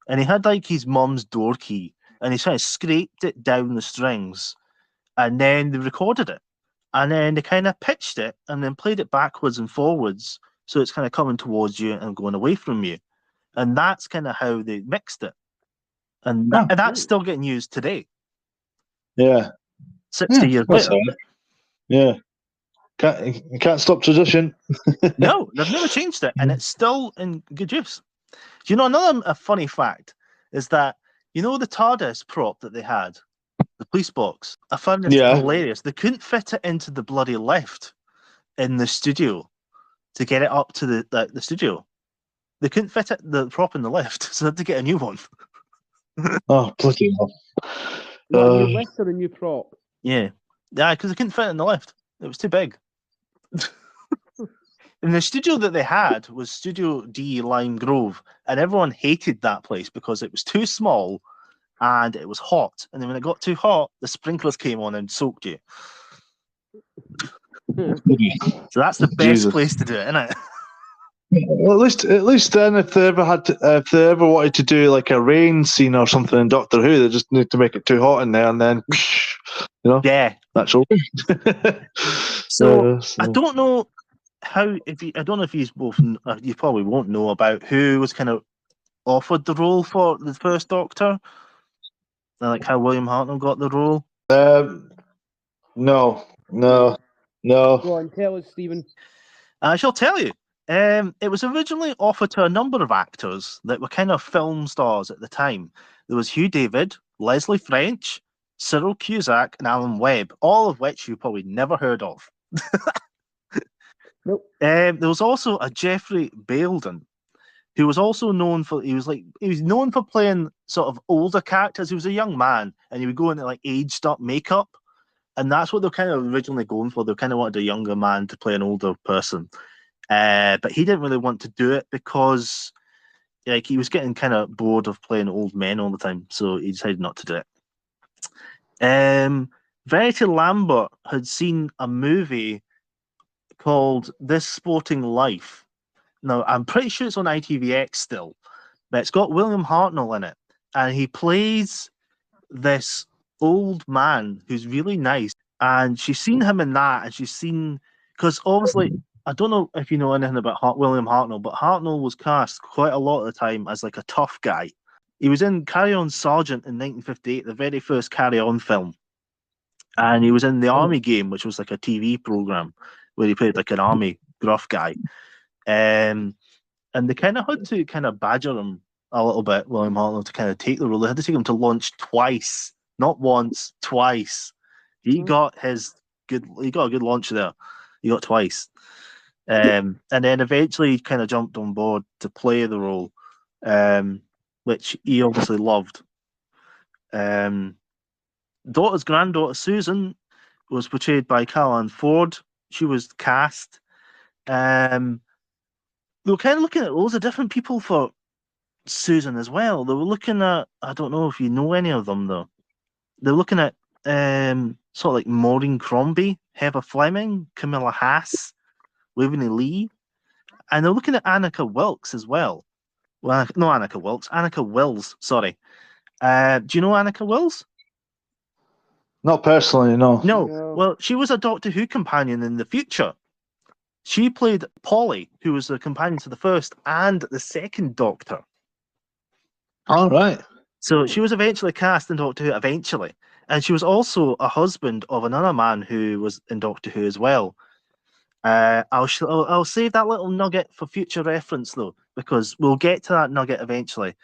And he had like his mum's door key, and he kind of scraped it down the strings, and then they recorded it, and then they kind of pitched it, and then played it backwards and forwards, so it's kind of coming towards you and going away from you, and that's kind of how they mixed it, and that's still getting used today. Yeah, 60 years later. Right. Yeah, can't stop tradition. No, they've never changed it, and it's still in good use. Do you know a funny fact is that the TARDIS prop that they had, the police box? I found this hilarious. They couldn't fit it into the bloody lift in the studio to get it up to the studio. They couldn't fit the prop in the lift, so they had to get a new one. Oh, bloody hell! A new lift or a new prop? Yeah, because they couldn't fit it in the lift. It was too big. And the studio that they had was Studio D, Lime Grove, and everyone hated that place because it was too small and it was hot. And then when it got too hot, the sprinklers came on and soaked you. So that's the best place to do it, isn't it? Well, at least then, if they ever wanted to do like a rain scene or something in Doctor Who, they just need to make it too hot in there, and then yeah, that's all. So I don't know I don't know if you both, you probably won't know about who was kind of offered the role for the first Doctor, like how William Hartnell got the role. No. Go on, tell us, Stephen. I shall tell you. It was originally offered to a number of actors that were kind of film stars at the time. There was Hugh David, Leslie French, Cyril Cusack, and Alan Webb, all of which you probably never heard of. Nope. There was also a Jeffrey Belden, who was also known for he was known for playing sort of older characters. He was a young man, and he would go into like aged up makeup, and that's what they're kind of originally going for. They kind of wanted a younger man to play an older person, but he didn't really want to do it because like he was getting kind of bored of playing old men all the time, so he decided not to do it. Verity Lambert had seen a movie called This Sporting Life. Now, I'm pretty sure it's on ITVX still, but it's got William Hartnell in it, and he plays this old man who's really nice. And she's seen him in that, and she's seen because obviously I don't know if you know anything about William Hartnell, but Hartnell was cast quite a lot of the time as like a tough guy. He was in Carry On Sergeant in 1958, the very first Carry On film, and he was in The Army Game, which was like a TV program where he played like an army gruff guy. And they kind of had to kind of badger him a little bit, William Hartnell, to kind of take the role. They had to take him to lunch twice, not once, twice. He got a good lunch there. He got twice. And then eventually he kind of jumped on board to play the role, which he obviously loved. Daughter's granddaughter, Susan, was portrayed by Caroline Ford. She was cast. They were kind of looking at loads of different people for Susan as well. They were looking at, I don't know if you know any of them though. They're looking at sort of like Maureen Crombie, Heather Fleming, Camilla Haas, Waveney Lee, and they're looking at Annika Wilkes as well. Well, no, Annika Wilkes, Annika Wills. Sorry. Do you know Annika Wills? Not personally, no. No. Well, she was a Doctor Who companion in the future. She played Polly, who was the companion to the first and the second Doctor. All right. So she was eventually cast in Doctor Who, eventually. And she was also a husband of another man who was in Doctor Who as well. I'll save that little nugget for future reference, though, because we'll get to that nugget eventually.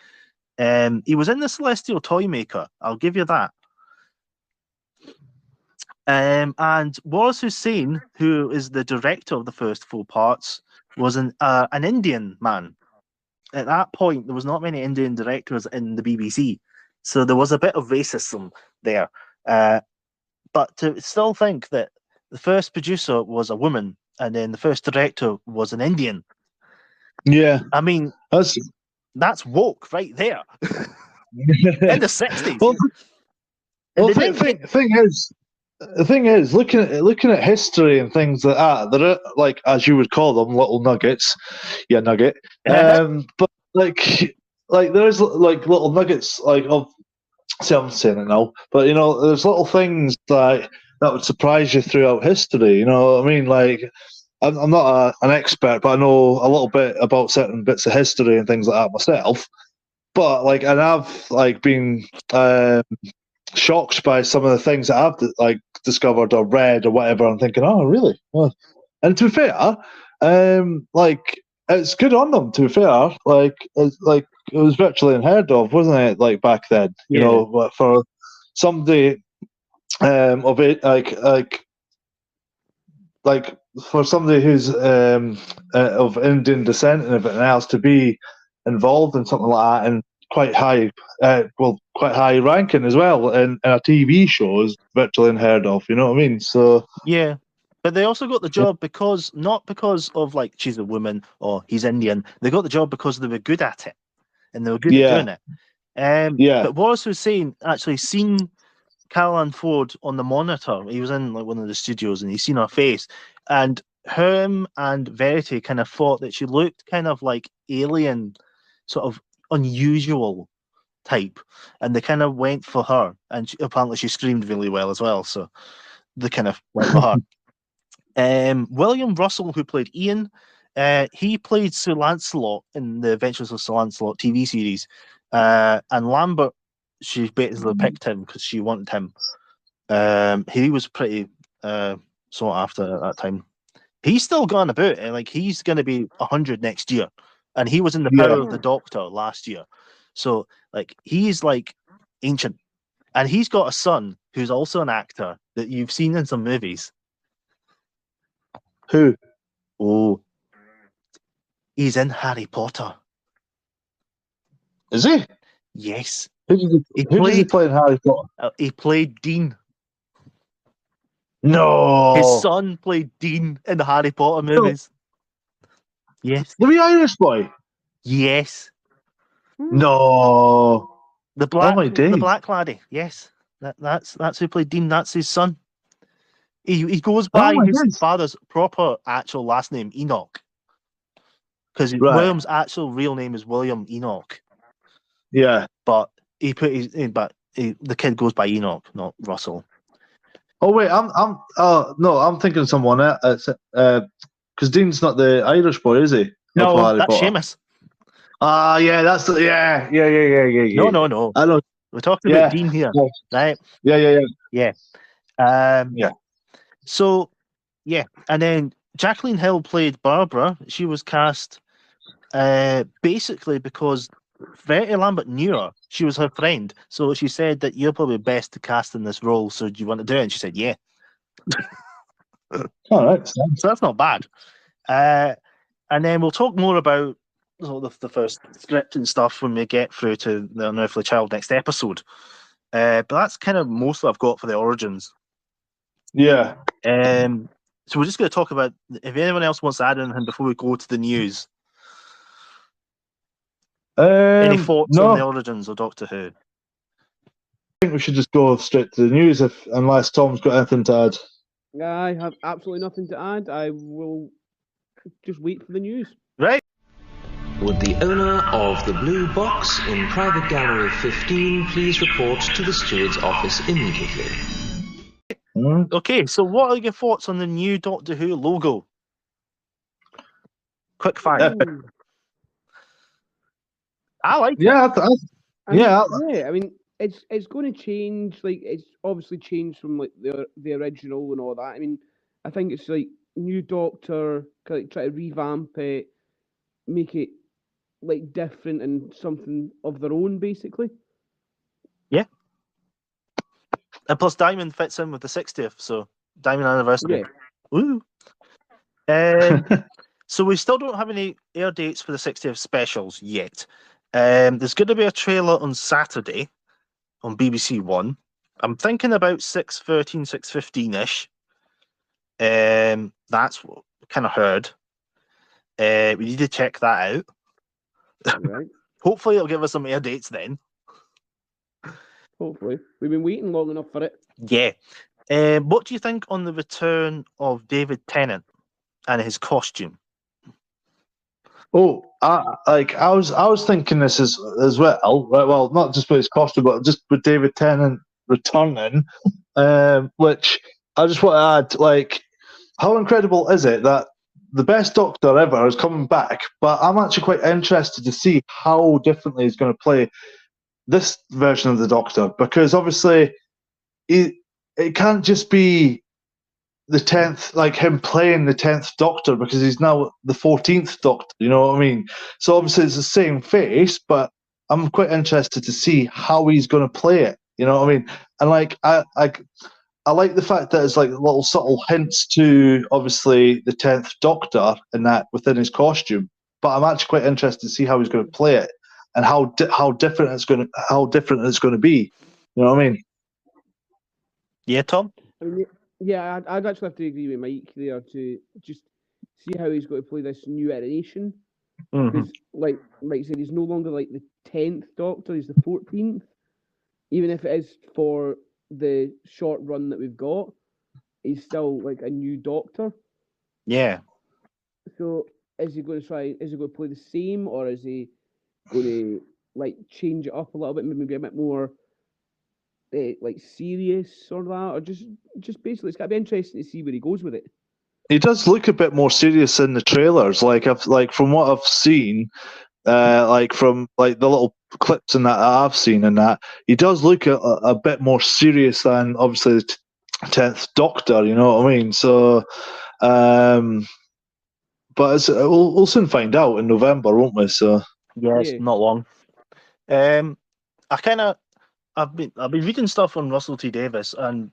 He was in The Celestial Toymaker. I'll give you that. And Wallace Hussein, who is the director of the first 4 parts, was an Indian man. At that point, there was not many Indian directors in the BBC, so there was a bit of racism there. But to still think that the first producer was a woman and then the first director was an Indian. Yeah. I mean, that's woke right there. In the 60s. The thing is, looking at history and things like that, there are, like, as you would call them, little nuggets. Yeah, nugget. But like there's like little nuggets like of. See, I'm saying it now, but you know, there's little things that would surprise you throughout history. You know what I mean? Like, I'm not an expert, but I know a little bit about certain bits of history and things like that myself. But like, and I've like been shocked by some of the things that I've like discovered or read or whatever. I'm thinking, oh, really? Well, and to be fair, like it's good on them. To be fair, like it was virtually unheard of, wasn't it? Like back then, you know, for somebody of it, like for somebody who's of Indian descent and everything else to be involved in something like that and quite high ranking as well in a TV show is virtually unheard of. You know what I mean? So yeah, but they also got the job not because of like she's a woman or he's Indian. They got the job because they were good at it and they were good at doing it. But Wallace Hussein actually seen Caroline Ford on the monitor. He was in like one of the studios and he's seen her face, and him and Verity kind of thought that she looked kind of like alien, sort of unusual type, and they kind of went for her, and apparently she screamed really well as well, so they kind of went for her. William Russell, who played Ian, he played Sir Lancelot in the Adventures of Sir Lancelot TV series, and Lambert, she basically picked him because she wanted him. He was pretty sought after at that time. He's still gone about, and like he's going to be 100 next year, and he was in the Yeah. Power of the Doctor last year, so like he's like ancient, and he's got a son who's also an actor that you've seen in some movies. Who? Oh, he's in Harry Potter. Is he? Yes, Who does he played- play in Harry Potter? he played Dean. No. His son played Dean in the Harry Potter movies. Yes, The wee Irish boy? yes, No. the black, my days. the black laddie. Yes, that's who played Dean. That's his son. He goes by my his days. father's proper actual last name, Enoch, because Right. William's actual real name is William Enoch. Yeah. But he put his, the kid goes by Enoch, not Russell. Oh wait, I'm thinking of someone else. Because Dean's not the Irish boy, is he? No, Of Harry that's Potter. Seamus. Yeah, that's yeah. No. I know. We're talking Yeah. about Dean here, right? Yeah. Yeah. So, yeah, and then Jacqueline Hill played Barbara. She was cast basically because Betty Lambert knew her. She was her friend. So she said that you're probably best to cast in this role. So do you want to do it? And she said, yeah. All right. So that's not bad. And then we'll talk more about sort of the first script and stuff when we get through to the Unearthly Child next episode. But that's kind of most I've got for the origins. Yeah. So we're just going to talk about if anyone else wants to add anything before we go to the news. Any thoughts on the origins of Doctor Who? I think we should just go straight to the news, unless Tom's got anything to add. I have absolutely nothing to add. I will just wait for the news. Right. Would the owner of the blue box in private gallery 15 please report to the steward's office immediately? Okay, so what are your thoughts on the new Doctor Who logo? Quick fire. I like it. I mean, it's going to change. Like, it's obviously changed from like the original and all that. I mean, I think it's like new Doctor, like try to revamp it, make it like different and something of their own, basically. Yeah. And plus, Diamond fits in with the 60th, so Diamond anniversary. Yeah. Woo! So we still don't have any air dates for the 60th specials yet. There's going to be a trailer on Saturday on BBC One. I'm thinking about 6:13, 6:15-ish. That's what I kind of heard. We need to check that out. Right. Hopefully it'll give us some air dates then. Hopefully. We've been waiting long enough for it. Yeah. What do you think on the return of David Tennant and his costume? Oh, I was thinking this as well. Right, well, not just with his costume, but just with David Tennant returning. Which I just want to add, like, how incredible is it that the best Doctor ever is coming back? But I'm actually quite interested to see how differently he's going to play this version of the Doctor, because obviously it can't just be the 10th, like him playing the 10th Doctor, because he's now the 14th Doctor, you know what I mean? So obviously it's the same face, but I'm quite interested to see how he's going to play it, you know what I mean? And like I like the fact that it's like little subtle hints to obviously the 10th Doctor in that within his costume, but I'm actually quite interested to see how he's going to play it and how different it's going to be, you know what I mean? Yeah, Tom? I mean, yeah, I'd actually have to agree with Mike there to just see how he's going to play this new iteration. Because, like Mike said, he's no longer like the 10th Doctor, he's the 14th. Even if it is for the short run that we've got, he's still like a new Doctor. Yeah. So is he going to play the same, or is he going to like change it up a little bit, maybe a bit more like serious or that, or just basically, it's got to be interesting to see where he goes with it. He does look a bit more serious in the trailers. Like from what I've seen, like from like the little clips and that I've seen, and that he does look a bit more serious than obviously the 10th Doctor. You know what I mean? So But we'll soon find out in November, won't we? So Yes, Yeah. not long. I've been reading stuff on Russell T Davies, and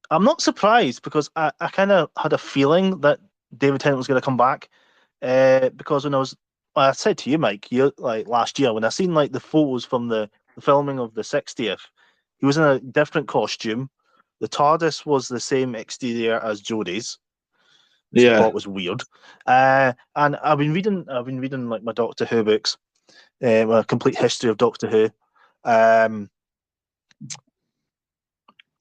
I'm not surprised because I kind of had a feeling that David Tennant was going to come back. Because when I said to you, Mike, like last year when I seen like the photos from the filming of the 60th, he was in a different costume. The TARDIS was the same exterior as Jodie's, which I thought was weird. And I've been reading like my Doctor Who books, a complete history of Doctor Who.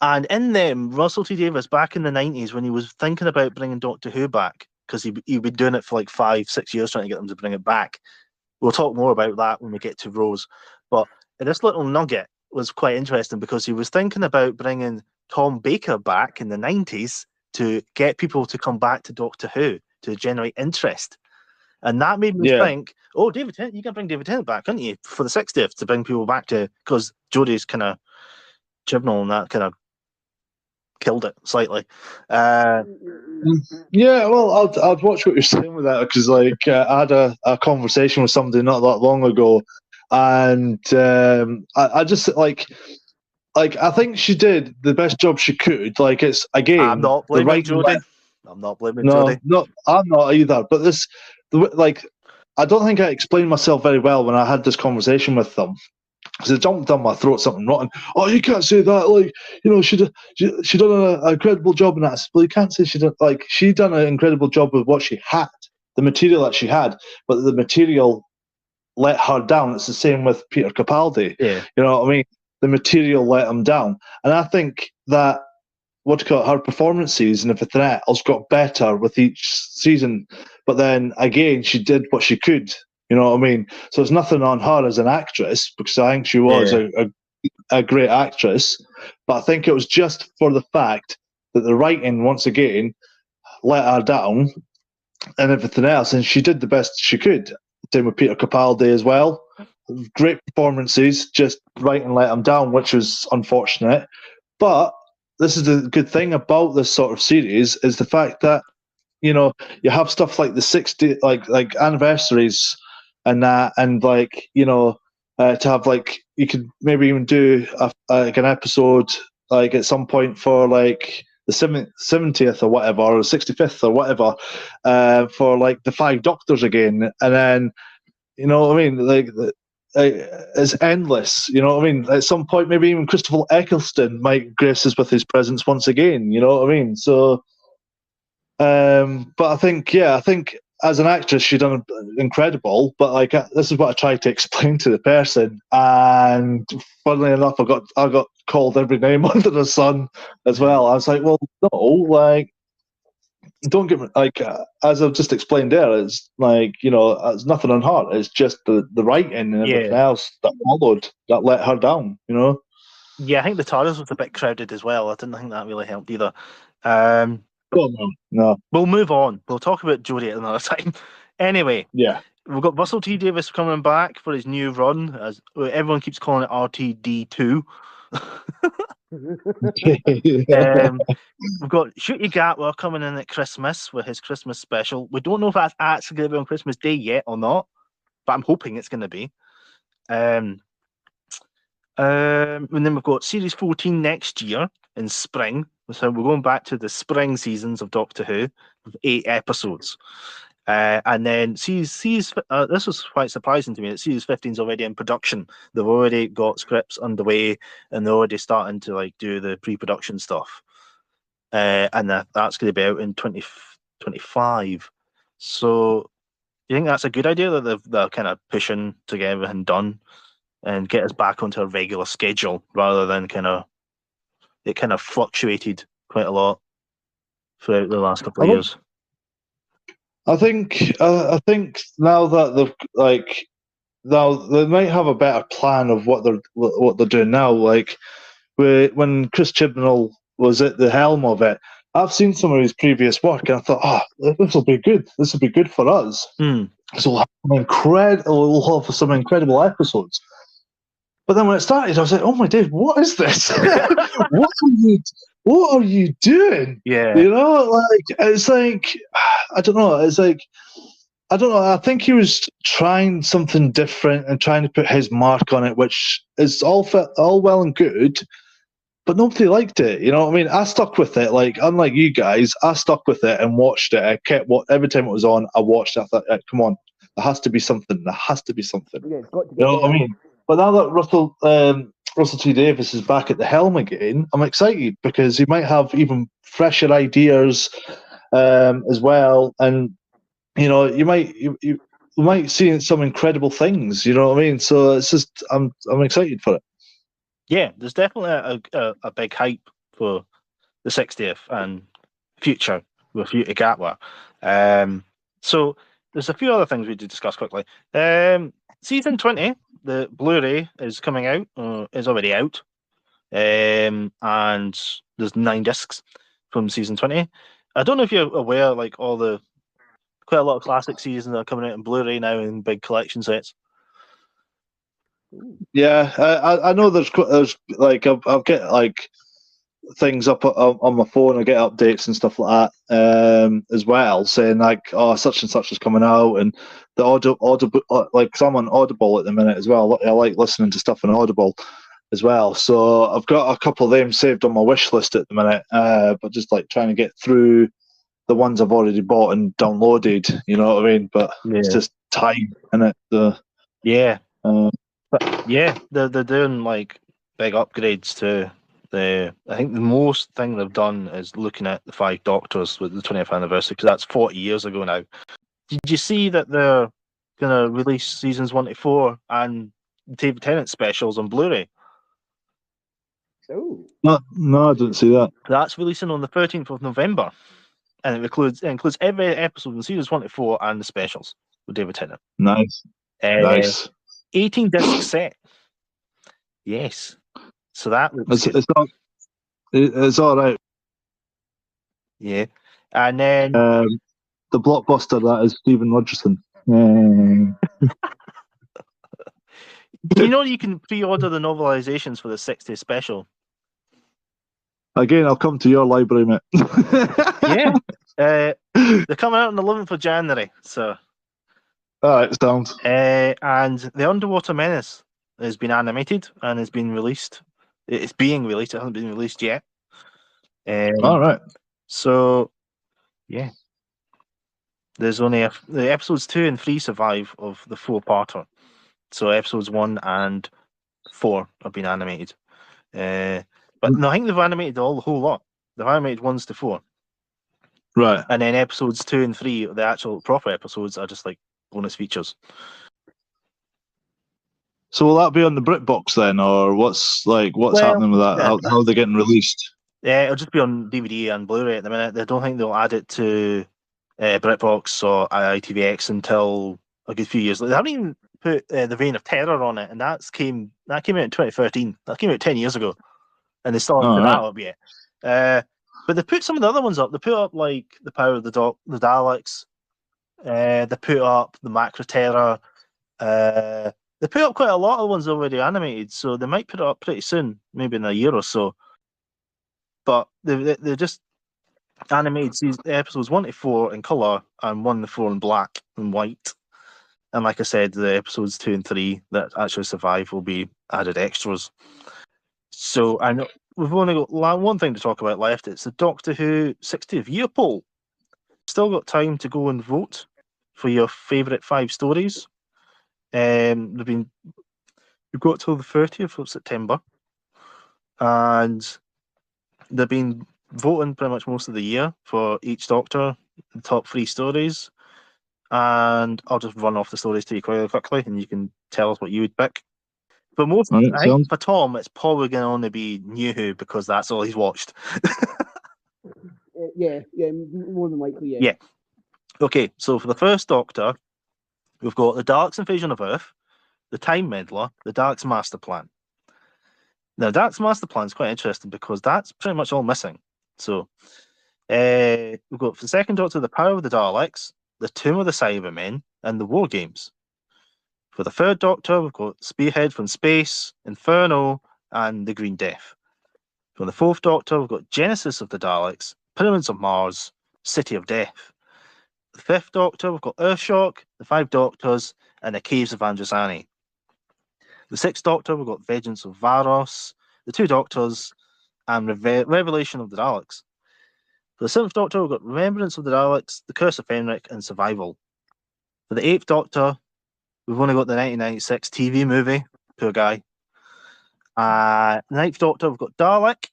And in them, Russell T Davies back in the 90s when he was thinking about bringing Doctor Who back, because he'd been doing it for like 5-6 years trying to get them to bring it back. We'll talk more about that when we get to Rose. But this little nugget was quite interesting because he was thinking about bringing Tom Baker back in the 90s to get people to come back to Doctor Who to generate interest. And that made me think, oh, David Tennant, you can bring David Tennant back, couldn't you, for the 60th to bring people back to, because Jodie's kind of Chibnall and that kind of killed it slightly. Yeah, well, I'd watch what you're saying with that because, like, I had a conversation with somebody not that long ago, and I just like I think she did the best job she could. Like, it's again, I'm not blaming Jodie. I'm not blaming Jodie. No, I'm not either. But I don't think I explained myself very well when I had this conversation with them. Because it jumped down my throat something rotten. Oh, you can't say that. Like, you know, she done an incredible job in that. Well, you can't say she done an incredible job with what she had, the material that she had, but the material let her down. It's the same with Peter Capaldi. Yeah. You know what I mean? The material let him down, and I think that her performances and everything else got better with each season. But then again, she did what she could. You know what I mean? So it's nothing on her as an actress because I think she was a great actress. But I think it was just for the fact that the writing, once again, let her down and everything else. And she did the best she could. Same with Peter Capaldi as well. Great performances, just writing let him down, which was unfortunate. But this is the good thing about this sort of series is the fact that, you know, you have stuff like the 60, like anniversaries and that, and like, you know, to have like, you could maybe even do like an episode like at some point for like the 70th or whatever, or 65th or whatever, for like the Five Doctors again, and then, you know what I mean, like it's endless. You know what I mean? At some point, maybe even Christopher Eccleston might grace us with his presence once again. You know what I mean? So, but I think as an actress, she's done incredible. But like, this is what I tried to explain to the person, and funnily enough, I got called every name under the sun as well. I was like, well, no, like, don't get me, like, as I've just explained there, it's like, you know, it's nothing on her. It's just the writing and everything else that followed that let her down, you know? Yeah, I think the TARDIS was a bit crowded as well. I didn't think that really helped either. No. We'll move on. We'll talk about Jodie at another time. Anyway, we've got Russell T Davies coming back for his new run, as everyone keeps calling it RTD2. We've got Ncuti Gatwa coming in at Christmas with his Christmas special. We don't know if that's actually going to be on Christmas Day yet or not, but I'm hoping it's going to be. And then we've got Series 14 next year in spring. So we're going back to the spring seasons of Doctor Who with 8 episodes. And then this was quite surprising to me that Series 15 is already in production. They've already got scripts underway and they're already starting to like do the pre-production stuff. And that's going to be out in 2025. So do you think that's a good idea that they're kind of pushing to get everything done and get us back onto a regular schedule rather than it kind of fluctuated quite a lot throughout the last couple of years? I think now that they might have a better plan of what they're doing now. Like when Chris Chibnall was at the helm of it, I've seen some of his previous work, and I thought, this will be good. This will be good for us. So we'll have some incredible episodes. But then when it started, I was like, oh my days, what is this? what are you doing? Yeah. You know, like, it's like, I don't know. It's like, I don't know. I think he was trying something different and trying to put his mark on it, which is all well and good, but nobody liked it. You know what I mean? I stuck with it. Like, unlike you guys, I stuck with it and watched it. I kept every time it was on, I watched it. I thought, come on, there has to be something. There has to be something. Yeah, it's got to be You know what I better. mean? But now that Russell T Davies is back at the helm again, I'm excited because he might have even fresher ideas as well, and you know, you might see some incredible things. You know what I mean? So it's just I'm excited for it. Yeah, there's definitely a big hype for the 60th and future with Yuta Gatwa. So there's a few other things we did discuss quickly. Season 20, the Blu-ray is coming out, is already out. And there's 9 discs from season 20. I don't know if you're aware, like quite a lot of classic seasons are coming out in Blu-ray now in big collection sets. Yeah, I know there's like I'll get like things up on my phone. I get updates and stuff like that as well, saying like, oh, such and such is coming out, and the Audible, like, 'cause I'm on Audible at the minute as well. I like listening to stuff on Audible as well. So I've got a couple of them saved on my wish list at the minute, but just like trying to get through the ones I've already bought and downloaded. You know what I mean? But it's just time, innit? Yeah. But yeah, they're doing like big upgrades to I think the most thing they've done is looking at the 5 Doctors with the 20th anniversary, because that's 40 years ago now. Did you see that they're going to release seasons 1 to 4 and David Tennant specials on Blu-ray? Oh, No, I didn't see that. That's releasing on the 13th of November, and it includes every episode in seasons 1 to 4 and the specials with David Tennant. Nice. 18 disc set. Yes. So that looks good. It's all right. Yeah. And then the blockbuster that is Stephen Rogerson. you know you can pre-order the novelizations for the 60th special. Again, I'll come to your library, mate. Yeah. They're coming out on the 11th of January. So. All right, sounds. And The Underwater Menace has been animated and has been released. It's being released. It hasn't been released yet. All right. So, yeah. There's only the episodes 2 and 3 survive of the 4-parter. So episodes 1 and 4 have been animated. But no, I think they've animated the whole lot. They've animated 1s to 4. Right. And then episodes 2 and 3, the actual proper episodes, are just like bonus features. So will that be on the BritBox then, or what's happening with that? How are they getting released? Yeah, it'll just be on DVD and Blu-ray at the minute. I don't think they'll add it to BritBox or ITVX until a good few years later. They haven't even put The Reign of Terror on it, and that came out in 2013. That came out 10 years ago, and they still haven't put that up yet. But they put some of the other ones up. They put up like The Power of the Daleks. They put up The Macra Terror. They put up quite a lot of ones already animated, so they might put it up pretty soon, maybe in a year or so. But they just animated episodes 1 to 4 in colour and 1 to 4 in black and white. And like I said, the episodes 2 and 3 that actually survive will be added extras. So I know we've only got one thing to talk about left. It's the Doctor Who 60th year poll. Still got time to go and vote for your favourite 5 stories. We've got till the 30th of September, and they've been voting pretty much most of the year for each Doctor, the top 3 stories. And I'll just run off the stories to you quite quickly, and you can tell us what you would pick. But I think for Tom, it's probably going to only be New Who, because that's all he's watched. Yeah, more than likely, yeah. Yeah. Okay, so for the first Doctor, we've got the Daleks' Invasion of Earth, the Time Meddler, the Daleks' Master Plan. Now, Daleks' Master Plan is quite interesting because that's pretty much all missing. So, we've got for the second Doctor, the Power of the Daleks, the Tomb of the Cybermen, and the War Games. For the third Doctor, we've got Spearhead from Space, Inferno, and the Green Death. From the Fourth Doctor, we've got Genesis of the Daleks, Pyramids of Mars, City of Death. The Fifth Doctor, we've got Earthshock, the Five Doctors, and the Caves of Androsani. The Sixth Doctor, we've got Vengeance of Varos, the Two Doctors, and Revelation of the Daleks. For the Seventh Doctor, we've got Remembrance of the Daleks, The Curse of Fenric, and Survival. For the Eighth Doctor, we've only got the 1996 TV movie, poor guy. The Ninth Doctor, we've got Dalek,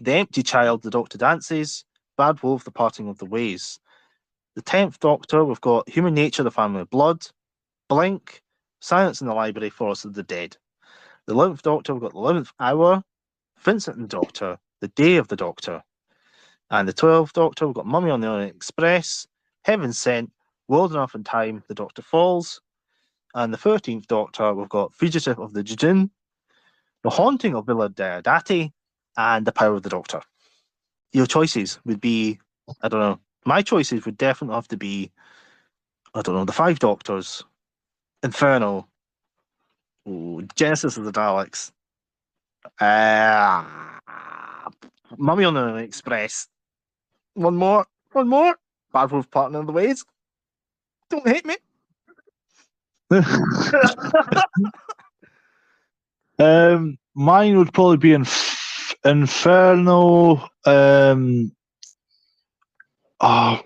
The Empty Child, The Doctor Dances, Bad Wolf, The Parting of the Ways. The 10th Doctor, we've got Human Nature, The Family of Blood, Blink, Silence in the Library, Forest of the Dead. The 11th Doctor, we've got The 11th Hour, Vincent and the Doctor, The Day of the Doctor. And the 12th Doctor, we've got Mummy on the Orient Express, Heaven Sent, World Enough in Time, The Doctor Falls. And the 13th Doctor, we've got Fugitive of the Jejun, The Haunting of Villa Diodati, and The Power of the Doctor. Your choices would be, I don't know, my choices would definitely have to be, I don't know, The Five Doctors, Inferno, Genesis of the Daleks, Mummy on the Express. One more. Bad Wolf Partner of the Ways. Don't hate me. Mine would probably be Inferno. What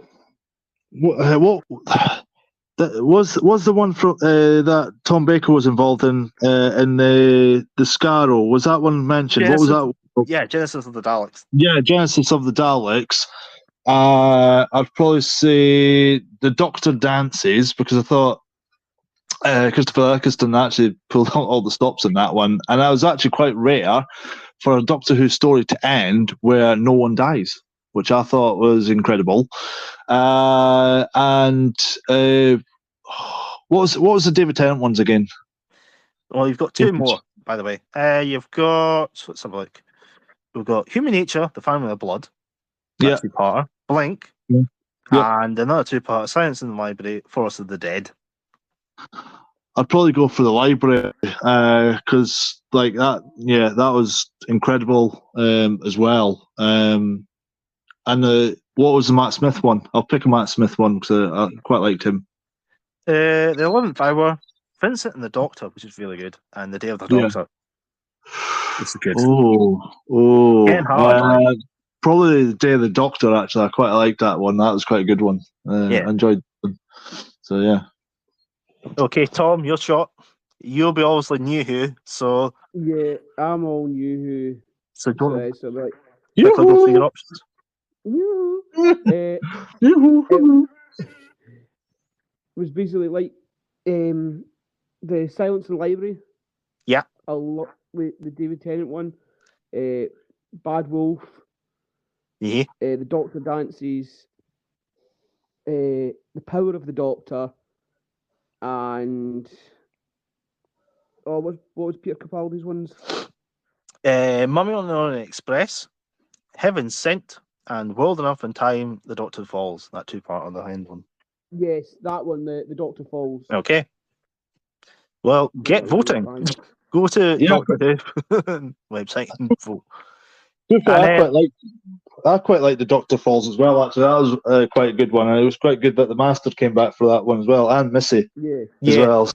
was the one from that Tom Baker was involved in the Scarrow? Was that one mentioned? Genesis, what was that? Yeah, Genesis of the Daleks. Yeah, Genesis of the Daleks. I'd probably say the Doctor Dances, because I thought Christopher Eccleston actually pulled out all the stops in that one, and that was actually quite rare for a Doctor Who story to end where no one dies, which I thought was incredible. And what was the David Tennant ones again? Well, you've got two more, by the way. You've got, let's have a look. We've got Human Nature, The Family of Blood. Yeah. Two-parter. Blink. Yeah. And another two-parter, Silence in the Library, Forest of the Dead. I'd probably go for the library because, like that, yeah, that was incredible as well. And what was the Matt Smith one? I'll pick a Matt Smith one because I quite liked him. The 11th Hour, Vincent and the Doctor, which is really good, and The Day of the Doctor. It's good. Getting hard. Probably The Day of the Doctor, actually. I quite liked that one. That was quite a good one. I enjoyed it. So, yeah. Okay, Tom, your shot. You'll be obviously New Who, so... Yeah, I'm all New Who. So don't like, quickly go through your options. It was basically like the Silence in the Library. Yeah. A lot with the David Tennant one. Bad Wolf. Yeah. The Doctor Dances. The Power of the Doctor. And what was Peter Capaldi's ones? Mummy on the Orient Express, Heaven Sent, and World Enough in Time, The Doctor Falls. That two-part on the end one. Yes, that one, the Doctor Falls. Okay. Well, get voting. Go to Doctor Who website and vote. I quite like the Doctor Falls as well. Actually, that was quite a good one. And it was quite good that the Master came back for that one as well, and Missy as well.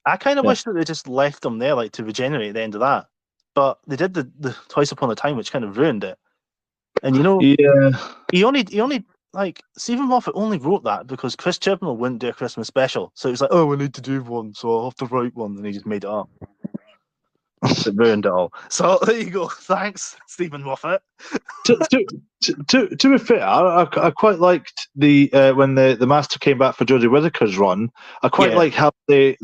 I kind of wish that they just left them there, like to regenerate at the end of that. But they did the Twice Upon a Time, which kind of ruined it. And you know, he only like Stephen Moffat only wrote that because Chris Chibnall wouldn't do a Christmas special. So he was like, "Oh, we need to do one, so I'll have to write one," and he just made it up. It ruined it all. So there you go. Thanks, Stephen Moffat. To be fair, I quite liked the when the Master came back for Jodie Whittaker's run. I quite like how they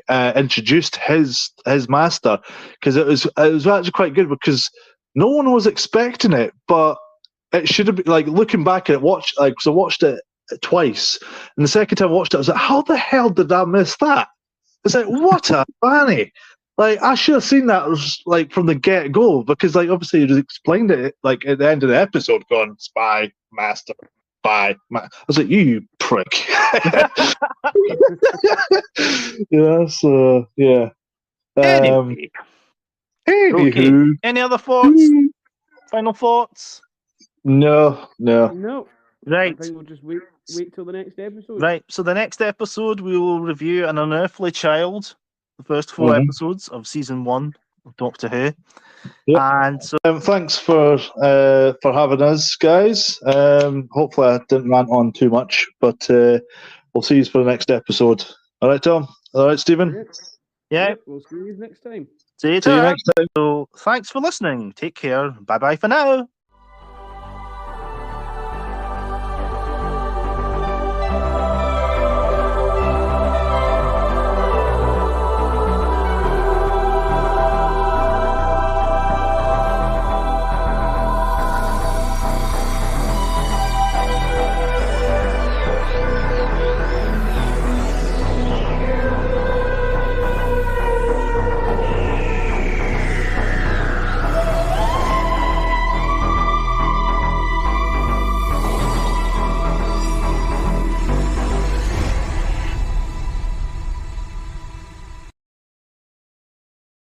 introduced his Master, because it was actually quite good because no one was expecting it, but it should have been like looking back at it. So I watched it twice, and the second time I watched it, I was like, "How the hell did I miss that?" It's like, what a fanny. Like, I should have seen that like from the get-go, because like obviously you just explained it like at the end of the episode, going spy, master, spy. I was like, you prick. Anyway. Anywho. Okay. Any other thoughts? Final thoughts? No. No. Right. I think we'll just wait till the next episode. Right. So the next episode, we will review An Unearthly Child, the first 4 episodes of season 1 of Doctor Who. Yep. And so, thanks for having us, guys. Hopefully I didn't rant on too much, but we'll see you for the next episode. All right, Tom? All right, Stephen? yeah. Yep, we'll see you next time. See you See you next time. So thanks for listening. Take care. Bye-bye for now.